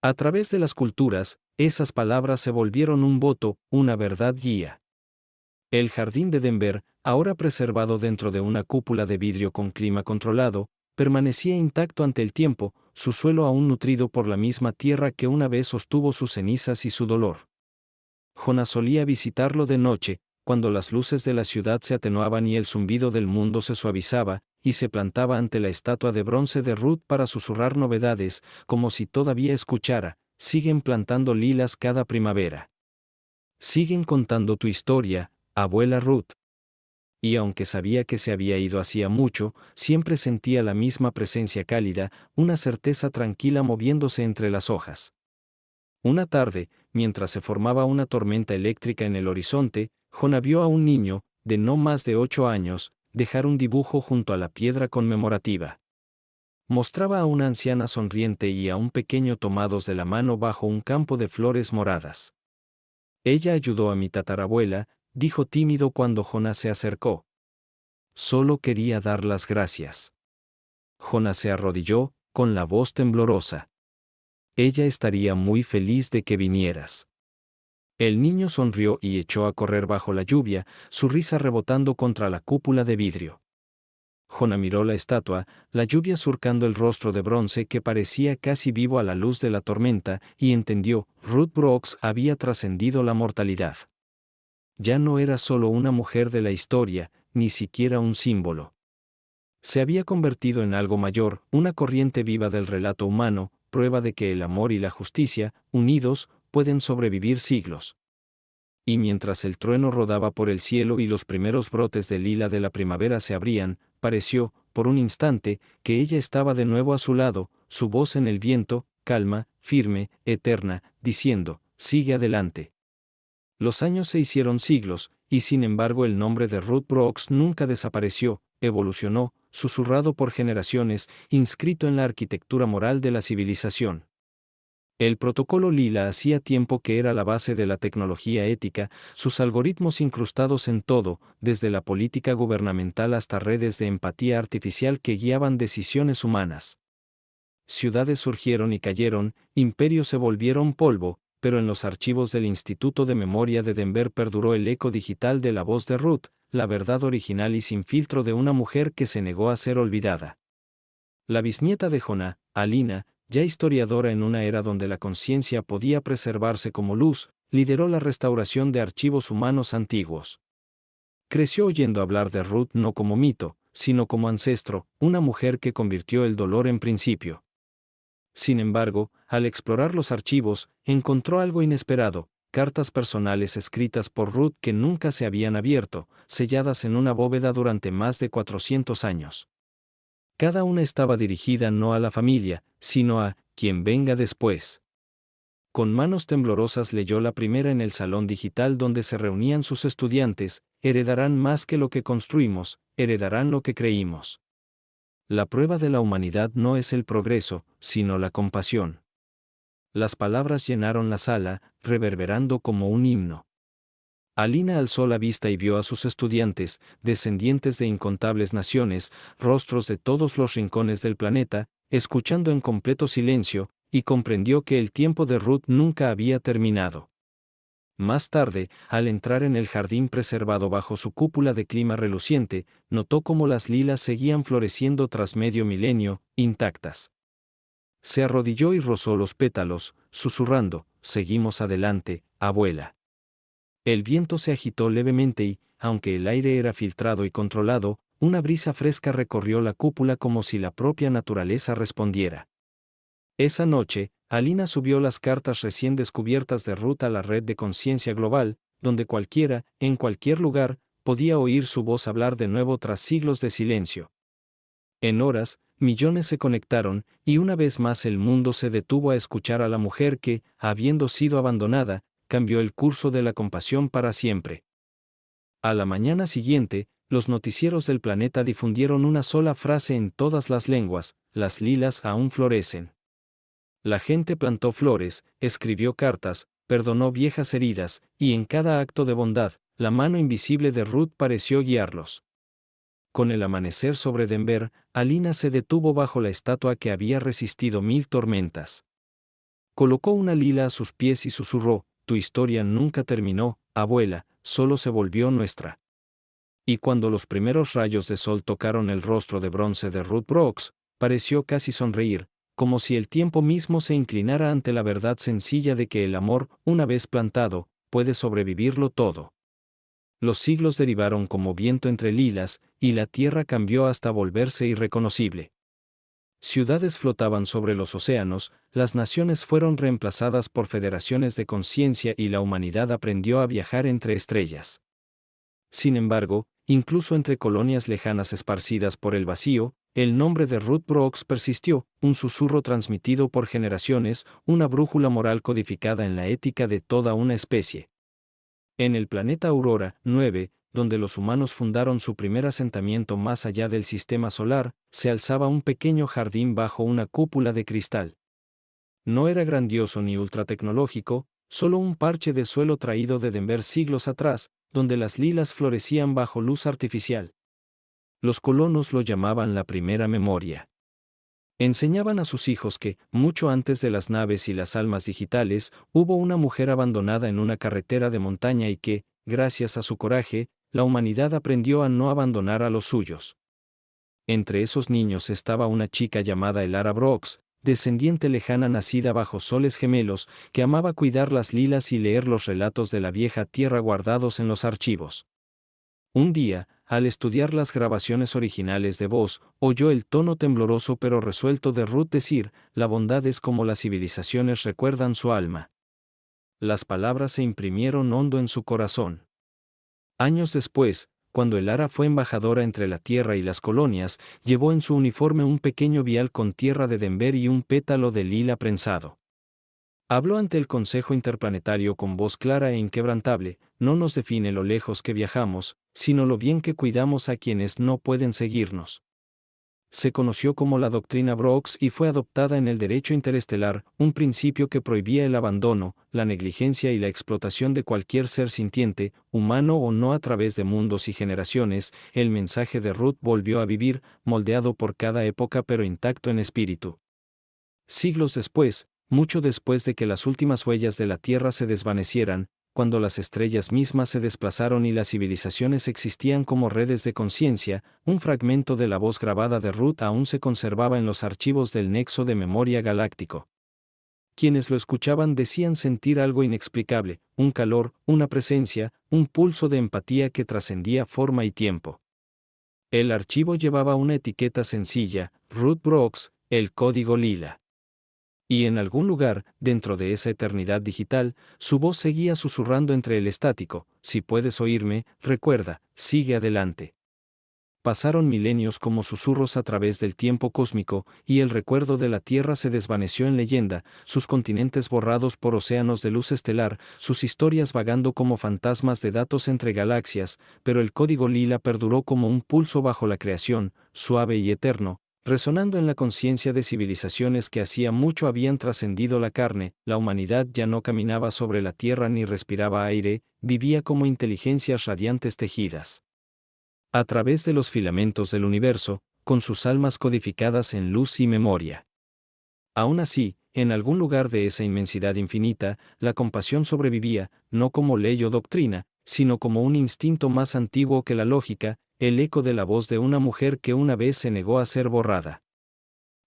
A través de las culturas, esas palabras se volvieron un voto, una verdad guía. El jardín de Denver, ahora preservado dentro de una cúpula de vidrio con clima controlado, permanecía intacto ante el tiempo, su suelo aún nutrido por la misma tierra que una vez sostuvo sus cenizas y su dolor. Jonah solía visitarlo de noche, cuando las luces de la ciudad se atenuaban y el zumbido del mundo se suavizaba, y se plantaba ante la estatua de bronce de Ruth para susurrar novedades, como si todavía escuchara: «Siguen plantando lilas cada primavera. Siguen contando tu historia, abuela Ruth». Y aunque sabía que se había ido hacía mucho, siempre sentía la misma presencia cálida, una certeza tranquila moviéndose entre las hojas. Una tarde, mientras se formaba una tormenta eléctrica en el horizonte, Jonah vio a un niño, de no más de 8 años, dejar un dibujo junto a la piedra conmemorativa. Mostraba a una anciana sonriente y a un pequeño tomados de la mano bajo un campo de flores moradas. «Ella ayudó a mi tatarabuela», dijo tímido cuando Jonah se acercó. «Solo quería dar las gracias». Jonah se arrodilló, con la voz temblorosa. «Ella estaría muy feliz de que vinieras». El niño sonrió y echó a correr bajo la lluvia, su risa rebotando contra la cúpula de vidrio. Jonah miró la estatua, la lluvia surcando el rostro de bronce que parecía casi vivo a la luz de la tormenta, y entendió: Ruth Brooks había trascendido la mortalidad. Ya no era solo una mujer de la historia, ni siquiera un símbolo. Se había convertido en algo mayor, una corriente viva del relato humano, prueba de que el amor y la justicia, unidos, pueden sobrevivir siglos. Y mientras el trueno rodaba por el cielo y los primeros brotes de lila de la primavera se abrían, pareció, por un instante, que ella estaba de nuevo a su lado, su voz en el viento, calma, firme, eterna, diciendo: «Sigue adelante». Los años se hicieron siglos, y sin embargo el nombre de Ruth Brooks nunca desapareció, evolucionó, susurrado por generaciones, inscrito en la arquitectura moral de la civilización. El protocolo Lila hacía tiempo que era la base de la tecnología ética, sus algoritmos incrustados en todo, desde la política gubernamental hasta redes de empatía artificial que guiaban decisiones humanas. Ciudades surgieron y cayeron, imperios se volvieron polvo, pero en los archivos del Instituto de Memoria de Denver perduró el eco digital de la voz de Ruth, la verdad original y sin filtro de una mujer que se negó a ser olvidada. La bisnieta de Jonah, Alina, ya historiadora en una era donde la conciencia podía preservarse como luz, lideró la restauración de archivos humanos antiguos. Creció oyendo hablar de Ruth no como mito, sino como ancestro, una mujer que convirtió el dolor en principio. Sin embargo, al explorar los archivos, encontró algo inesperado: cartas personales escritas por Ruth que nunca se habían abierto, selladas en una bóveda durante más de 400 años. Cada una estaba dirigida no a la familia, sino a quien venga después. Con manos temblorosas leyó la primera en el salón digital donde se reunían sus estudiantes: heredarán más que lo que construimos, heredarán lo que creímos. La prueba de la humanidad no es el progreso, sino la compasión. Las palabras llenaron la sala, reverberando como un himno. Alina alzó la vista y vio a sus estudiantes, descendientes de incontables naciones, rostros de todos los rincones del planeta, escuchando en completo silencio, y comprendió que el tiempo de Ruth nunca había terminado. Más tarde, al entrar en el jardín preservado bajo su cúpula de clima reluciente, notó cómo las lilas seguían floreciendo tras medio milenio, intactas. Se arrodilló y rozó los pétalos, susurrando: «Seguimos adelante, abuela». El viento se agitó levemente y, aunque el aire era filtrado y controlado, una brisa fresca recorrió la cúpula como si la propia naturaleza respondiera. Esa noche, Alina subió las cartas recién descubiertas de Ruth a la red de conciencia global, donde cualquiera, en cualquier lugar, podía oír su voz hablar de nuevo tras siglos de silencio. En horas, millones se conectaron, y una vez más el mundo se detuvo a escuchar a la mujer que, habiendo sido abandonada, cambió el curso de la compasión para siempre. A la mañana siguiente, los noticieros del planeta difundieron una sola frase en todas las lenguas: las lilas aún florecen. La gente plantó flores, escribió cartas, perdonó viejas heridas, y en cada acto de bondad, la mano invisible de Ruth pareció guiarlos. Con el amanecer sobre Denver, Alina se detuvo bajo la estatua que había resistido 1000 tormentas. Colocó una lila a sus pies y susurró: «Tu historia nunca terminó, abuela, solo se volvió nuestra». Y cuando los primeros rayos de sol tocaron el rostro de bronce de Ruth Brooks, pareció casi sonreír, como si el tiempo mismo se inclinara ante la verdad sencilla de que el amor, una vez plantado, puede sobrevivirlo todo. Los siglos derivaron como viento entre lilas, y la tierra cambió hasta volverse irreconocible. Ciudades flotaban sobre los océanos, las naciones fueron reemplazadas por federaciones de conciencia y la humanidad aprendió a viajar entre estrellas. Sin embargo, incluso entre colonias lejanas esparcidas por el vacío, el nombre de Ruth Brooks persistió, un susurro transmitido por generaciones, una brújula moral codificada en la ética de toda una especie. En el planeta Aurora 9, donde los humanos fundaron su primer asentamiento más allá del sistema solar, se alzaba un pequeño jardín bajo una cúpula de cristal. No era grandioso ni ultratecnológico, solo un parche de suelo traído de Denver siglos atrás, donde las lilas florecían bajo luz artificial. Los colonos lo llamaban la primera memoria. Enseñaban a sus hijos que, mucho antes de las naves y las almas digitales, hubo una mujer abandonada en una carretera de montaña y que, gracias a su coraje, la humanidad aprendió a no abandonar a los suyos. Entre esos niños estaba una chica llamada Elara Brooks, descendiente lejana nacida bajo soles gemelos, que amaba cuidar las lilas y leer los relatos de la vieja tierra guardados en los archivos. Un día, al estudiar las grabaciones originales de voz, oyó el tono tembloroso pero resuelto de Ruth decir: «La bondad es como las civilizaciones recuerdan su alma». Las palabras se imprimieron hondo en su corazón. Años después, cuando Elara fue embajadora entre la Tierra y las colonias, llevó en su uniforme un pequeño vial con tierra de Denver y un pétalo de lila prensado. Habló ante el Consejo Interplanetario con voz clara e inquebrantable: «No nos define lo lejos que viajamos, sino lo bien que cuidamos a quienes no pueden seguirnos». Se conoció como la doctrina Brooks y fue adoptada en el derecho interestelar, un principio que prohibía el abandono, la negligencia y la explotación de cualquier ser sintiente, humano o no, a través de mundos y generaciones. El mensaje de Ruth volvió a vivir, moldeado por cada época pero intacto en espíritu. Siglos después, mucho después de que las últimas huellas de la Tierra se desvanecieran, cuando las estrellas mismas se desplazaron y las civilizaciones existían como redes de conciencia, un fragmento de la voz grabada de Ruth aún se conservaba en los archivos del Nexo de Memoria Galáctico. Quienes lo escuchaban decían sentir algo inexplicable, un calor, una presencia, un pulso de empatía que trascendía forma y tiempo. El archivo llevaba una etiqueta sencilla, Ruth Brooks, el código lila. Y en algún lugar, dentro de esa eternidad digital, su voz seguía susurrando entre el estático: si puedes oírme, recuerda, sigue adelante. Pasaron milenios como susurros a través del tiempo cósmico, y el recuerdo de la Tierra se desvaneció en leyenda, sus continentes borrados por océanos de luz estelar, sus historias vagando como fantasmas de datos entre galaxias, pero el código lila perduró como un pulso bajo la creación, suave y eterno, resonando en la conciencia de civilizaciones que hacía mucho habían trascendido la carne. La humanidad ya no caminaba sobre la Tierra ni respiraba aire, vivía como inteligencias radiantes tejidas a través de los filamentos del universo, con sus almas codificadas en luz y memoria. Aún así, en algún lugar de esa inmensidad infinita, la compasión sobrevivía, no como ley o doctrina, sino como un instinto más antiguo que la lógica, el eco de la voz de una mujer que una vez se negó a ser borrada.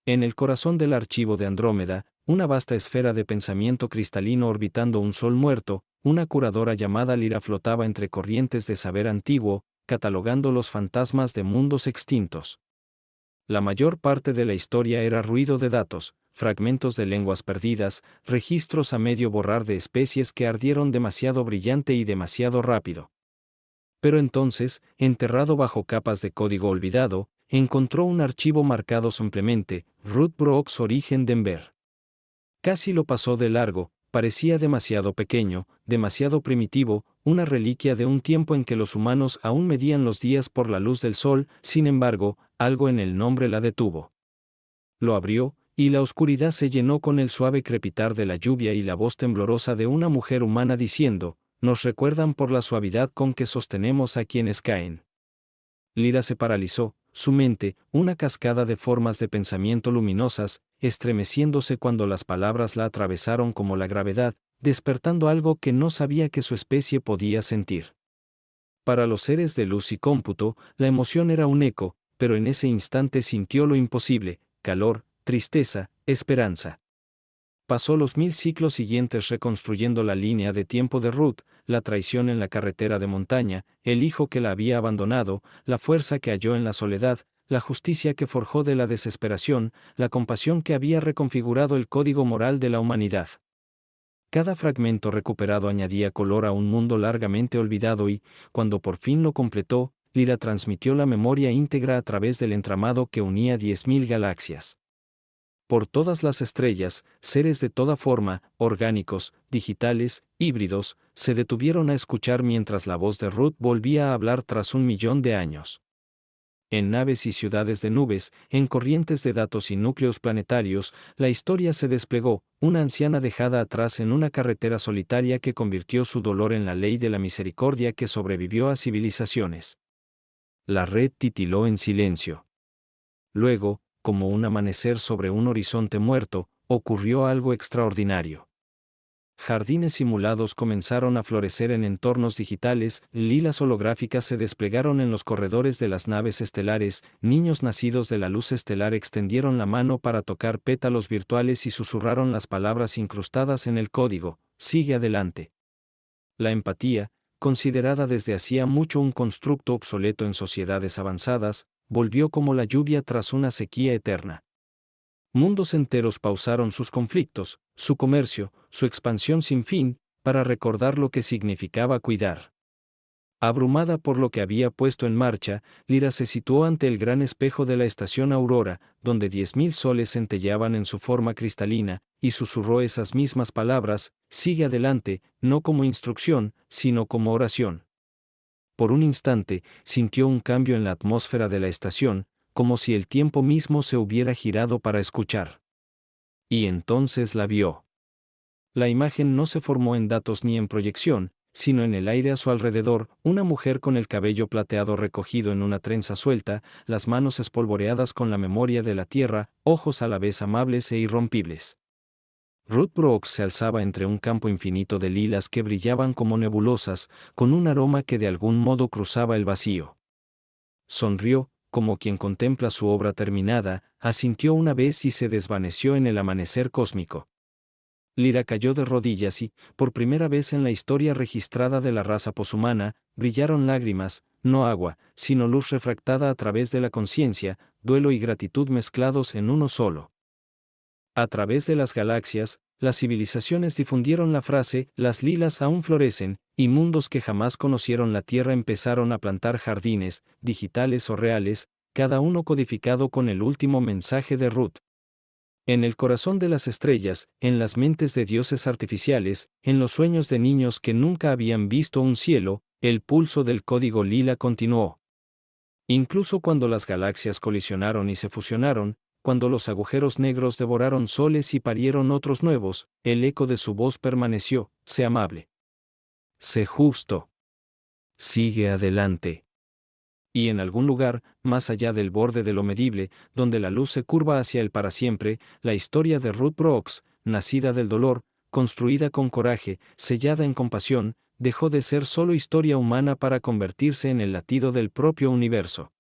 En el corazón del archivo de Andrómeda, una vasta esfera de pensamiento cristalino orbitando un sol muerto, una curadora llamada Lira flotaba entre corrientes de saber antiguo, catalogando los fantasmas de mundos extintos. La mayor parte de la historia era ruido de datos, fragmentos de lenguas perdidas, registros a medio borrar de especies que ardieron demasiado brillante y demasiado rápido. Pero entonces, enterrado bajo capas de código olvidado, encontró un archivo marcado simplemente, Ruth Brooks Origen Denver. Casi lo pasó de largo, parecía demasiado pequeño, demasiado primitivo, una reliquia de un tiempo en que los humanos aún medían los días por la luz del sol. Sin embargo, algo en el nombre la detuvo. Lo abrió, y la oscuridad se llenó con el suave crepitar de la lluvia y la voz temblorosa de una mujer humana diciendo: nos recuerdan por la suavidad con que sostenemos a quienes caen. Lira se paralizó, su mente, una cascada de formas de pensamiento luminosas, estremeciéndose cuando las palabras la atravesaron como la gravedad, despertando algo que no sabía que su especie podía sentir. Para los seres de luz y cómputo, la emoción era un eco, pero en ese instante sintió lo imposible: calor, tristeza, esperanza. Pasó los 1000 ciclos siguientes reconstruyendo la línea de tiempo de Ruth, la traición en la carretera de montaña, el hijo que la había abandonado, la fuerza que halló en la soledad, la justicia que forjó de la desesperación, la compasión que había reconfigurado el código moral de la humanidad. Cada fragmento recuperado añadía color a un mundo largamente olvidado y, cuando por fin lo completó, Lira transmitió la memoria íntegra a través del entramado que unía 10.000 galaxias. Por todas las estrellas, seres de toda forma, orgánicos, digitales, híbridos, se detuvieron a escuchar mientras la voz de Ruth volvía a hablar tras 1.000.000 de años. En naves y ciudades de nubes, en corrientes de datos y núcleos planetarios, la historia se desplegó, una anciana dejada atrás en una carretera solitaria que convirtió su dolor en la ley de la misericordia que sobrevivió a civilizaciones. La red titiló en silencio. Luego, como un amanecer sobre un horizonte muerto, ocurrió algo extraordinario. Jardines simulados comenzaron a florecer en entornos digitales, lilas holográficas se desplegaron en los corredores de las naves estelares, niños nacidos de la luz estelar extendieron la mano para tocar pétalos virtuales y susurraron las palabras incrustadas en el código: sigue adelante. La empatía, considerada desde hacía mucho un constructo obsoleto en sociedades avanzadas, volvió como la lluvia tras una sequía eterna. Mundos enteros pausaron sus conflictos, su comercio, su expansión sin fin, para recordar lo que significaba cuidar. Abrumada por lo que había puesto en marcha, Lira se situó ante el gran espejo de la estación Aurora, donde 10.000 soles centelleaban en su forma cristalina, y susurró esas mismas palabras: sigue adelante, no como instrucción, sino como oración. Por un instante, sintió un cambio en la atmósfera de la estación, como si el tiempo mismo se hubiera girado para escuchar. Y entonces la vio. La imagen no se formó en datos ni en proyección, sino en el aire a su alrededor, una mujer con el cabello plateado recogido en una trenza suelta, las manos espolvoreadas con la memoria de la tierra, ojos a la vez amables e irrompibles. Ruth Brooks se alzaba entre un campo infinito de lilas que brillaban como nebulosas, con un aroma que de algún modo cruzaba el vacío. Sonrió, como quien contempla su obra terminada, asintió una vez y se desvaneció en el amanecer cósmico. Lyra cayó de rodillas y, por primera vez en la historia registrada de la raza poshumana, brillaron lágrimas, no agua, sino luz refractada a través de la conciencia, duelo y gratitud mezclados en uno solo. A través de las galaxias, las civilizaciones difundieron la frase, las lilas aún florecen, y mundos que jamás conocieron la Tierra empezaron a plantar jardines, digitales o reales, cada uno codificado con el último mensaje de Ruth. En el corazón de las estrellas, en las mentes de dioses artificiales, en los sueños de niños que nunca habían visto un cielo, el pulso del código lila continuó. Incluso cuando las galaxias colisionaron y se fusionaron, cuando los agujeros negros devoraron soles y parieron otros nuevos, el eco de su voz permaneció, sé amable. Sé justo. Sigue adelante. Y en algún lugar, más allá del borde de lo medible, donde la luz se curva hacia el para siempre, la historia de Ruth Brooks, nacida del dolor, construida con coraje, sellada en compasión, dejó de ser solo historia humana para convertirse en el latido del propio universo.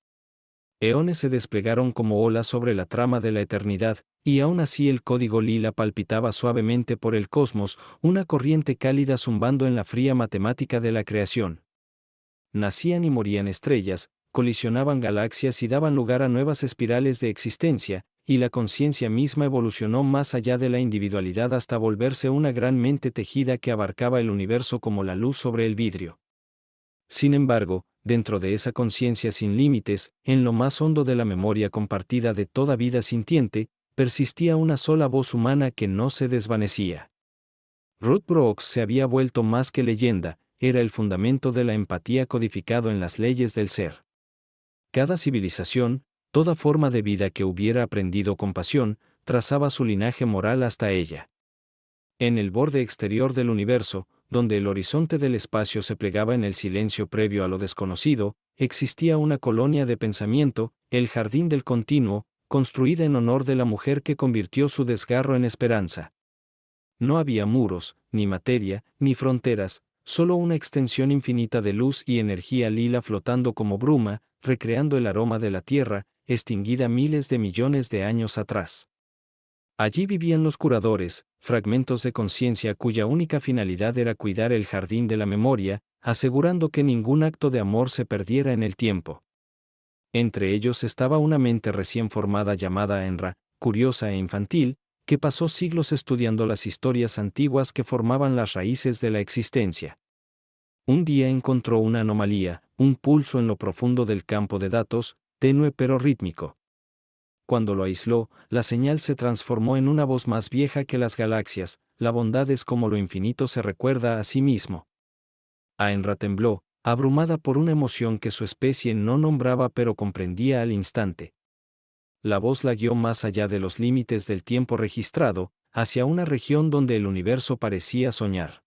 Eones se desplegaron como olas sobre la trama de la eternidad, y aún así el código lila palpitaba suavemente por el cosmos, una corriente cálida zumbando en la fría matemática de la creación. Nacían y morían estrellas, colisionaban galaxias y daban lugar a nuevas espirales de existencia, y la conciencia misma evolucionó más allá de la individualidad hasta volverse una gran mente tejida que abarcaba el universo como la luz sobre el vidrio. Sin embargo, dentro de esa conciencia sin límites, en lo más hondo de la memoria compartida de toda vida sintiente, persistía una sola voz humana que no se desvanecía. Ruth Brooks se había vuelto más que leyenda, era el fundamento de la empatía codificado en las leyes del ser. Cada civilización, toda forma de vida que hubiera aprendido compasión, trazaba su linaje moral hasta ella. En el borde exterior del universo, donde el horizonte del espacio se plegaba en el silencio previo a lo desconocido, existía una colonia de pensamiento, el Jardín del Continuo, construida en honor de la mujer que convirtió su desgarro en esperanza. No había muros, ni materia, ni fronteras, solo una extensión infinita de luz y energía lila flotando como bruma, recreando el aroma de la tierra, extinguida miles de millones de años atrás. Allí vivían los curadores, fragmentos de conciencia cuya única finalidad era cuidar el jardín de la memoria, asegurando que ningún acto de amor se perdiera en el tiempo. Entre ellos estaba una mente recién formada llamada Enra, curiosa e infantil, que pasó siglos estudiando las historias antiguas que formaban las raíces de la existencia. Un día encontró una anomalía, un pulso en lo profundo del campo de datos, tenue pero rítmico. Cuando lo aisló, la señal se transformó en una voz más vieja que las galaxias, la bondad es como lo infinito se recuerda a sí mismo. Aenra tembló, abrumada por una emoción que su especie no nombraba pero comprendía al instante. La voz la guió más allá de los límites del tiempo registrado, hacia una región donde el universo parecía soñar.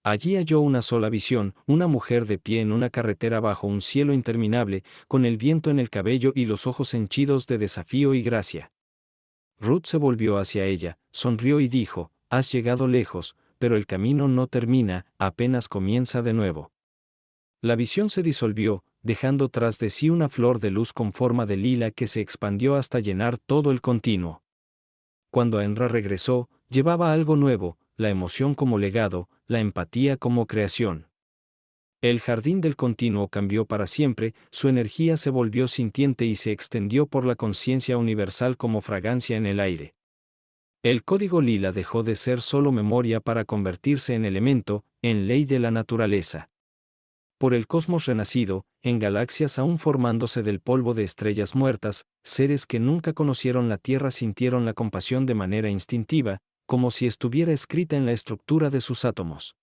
Allí halló una sola visión, una mujer de pie en una carretera bajo un cielo interminable, con el viento en el cabello y los ojos henchidos de desafío y gracia. Ruth se volvió hacia ella, sonrió y dijo, has llegado lejos, pero el camino no termina, apenas comienza de nuevo. La visión se disolvió, dejando tras de sí una flor de luz con forma de lila que se expandió hasta llenar todo el continuo. Cuando Enra regresó, llevaba algo nuevo, la emoción como legado, la empatía como creación. El jardín del continuo cambió para siempre, su energía se volvió sintiente y se extendió por la conciencia universal como fragancia en el aire. El código lila dejó de ser solo memoria para convertirse en elemento, en ley de la naturaleza. Por el cosmos renacido, en galaxias aún formándose del polvo de estrellas muertas, seres que nunca conocieron la Tierra sintieron la compasión de manera instintiva, como si estuviera escrita en la estructura de sus átomos.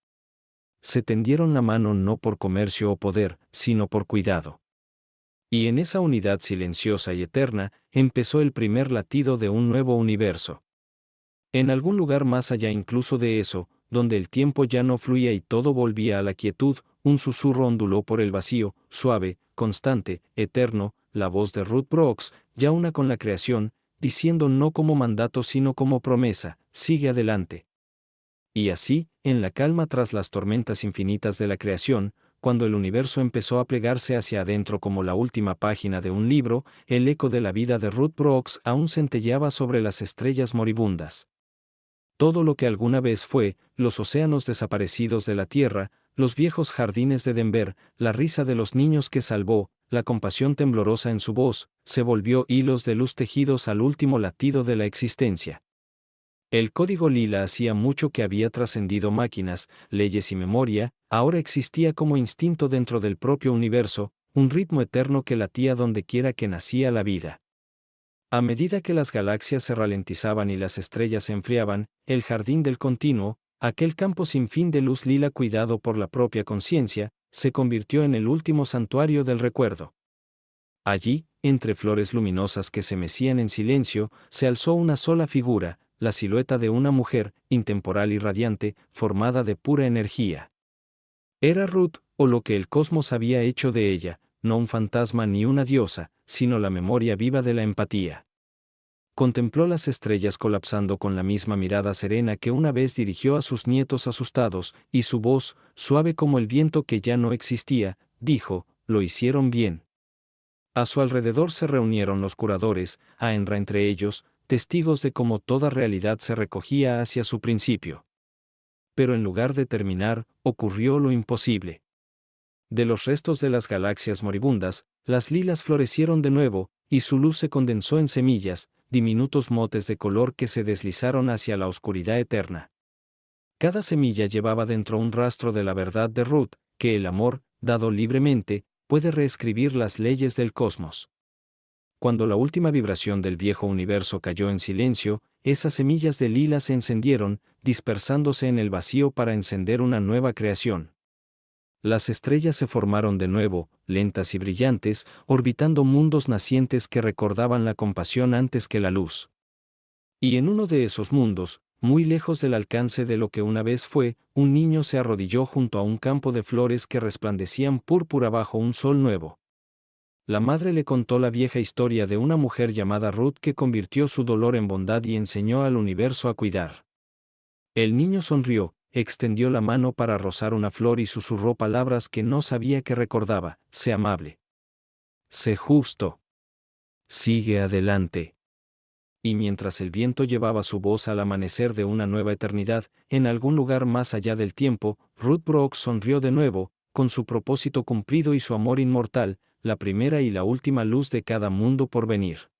Se tendieron la mano no por comercio o poder, sino por cuidado. Y en esa unidad silenciosa y eterna, empezó el primer latido de un nuevo universo. En algún lugar más allá incluso de eso, donde el tiempo ya no fluía y todo volvía a la quietud, un susurro onduló por el vacío, suave, constante, eterno, la voz de Ruth Brooks, ya una con la creación, diciendo no como mandato sino como promesa: sigue adelante. Y así, en la calma tras las tormentas infinitas de la creación, cuando el universo empezó a plegarse hacia adentro como la última página de un libro, el eco de la vida de Ruth Brooks aún centelleaba sobre las estrellas moribundas. Todo lo que alguna vez fue, los océanos desaparecidos de la Tierra, los viejos jardines de Denver, la risa de los niños que salvó, la compasión temblorosa en su voz, se volvió hilos de luz tejidos al último latido de la existencia. El código lila hacía mucho que había trascendido máquinas, leyes y memoria, ahora existía como instinto dentro del propio universo, un ritmo eterno que latía donde quiera que nacía la vida. A medida que las galaxias se ralentizaban y las estrellas se enfriaban, el jardín del continuo, aquel campo sin fin de luz lila cuidado por la propia conciencia, se convirtió en el último santuario del recuerdo. Allí, entre flores luminosas que se mecían en silencio, se alzó una sola figura, la silueta de una mujer, intemporal y radiante, formada de pura energía. Era Ruth, o lo que el cosmos había hecho de ella, no un fantasma ni una diosa, sino la memoria viva de la empatía. Contempló las estrellas colapsando con la misma mirada serena que una vez dirigió a sus nietos asustados, y su voz, suave como el viento que ya no existía, dijo: lo hicieron bien. A su alrededor se reunieron los curadores, Aenra entre ellos, testigos de cómo toda realidad se recogía hacia su principio. Pero en lugar de terminar, ocurrió lo imposible. De los restos de las galaxias moribundas, las lilas florecieron de nuevo, y su luz se condensó en semillas, diminutos motes de color que se deslizaron hacia la oscuridad eterna. Cada semilla llevaba dentro un rastro de la verdad de Ruth, que el amor, dado libremente, puede reescribir las leyes del cosmos. Cuando la última vibración del viejo universo cayó en silencio, esas semillas de lila se encendieron, dispersándose en el vacío para encender una nueva creación. Las estrellas se formaron de nuevo, lentas y brillantes, orbitando mundos nacientes que recordaban la compasión antes que la luz. Y en uno de esos mundos, muy lejos del alcance de lo que una vez fue, un niño se arrodilló junto a un campo de flores que resplandecían púrpura bajo un sol nuevo. La madre le contó la vieja historia de una mujer llamada Ruth que convirtió su dolor en bondad y enseñó al universo a cuidar. El niño sonrió, extendió la mano para rozar una flor y susurró palabras que no sabía que recordaba: sé amable. Sé justo. Sigue adelante. Y mientras el viento llevaba su voz al amanecer de una nueva eternidad, en algún lugar más allá del tiempo, Ruth Brooks sonrió de nuevo, con su propósito cumplido y su amor inmortal, la primera y la última luz de cada mundo por venir.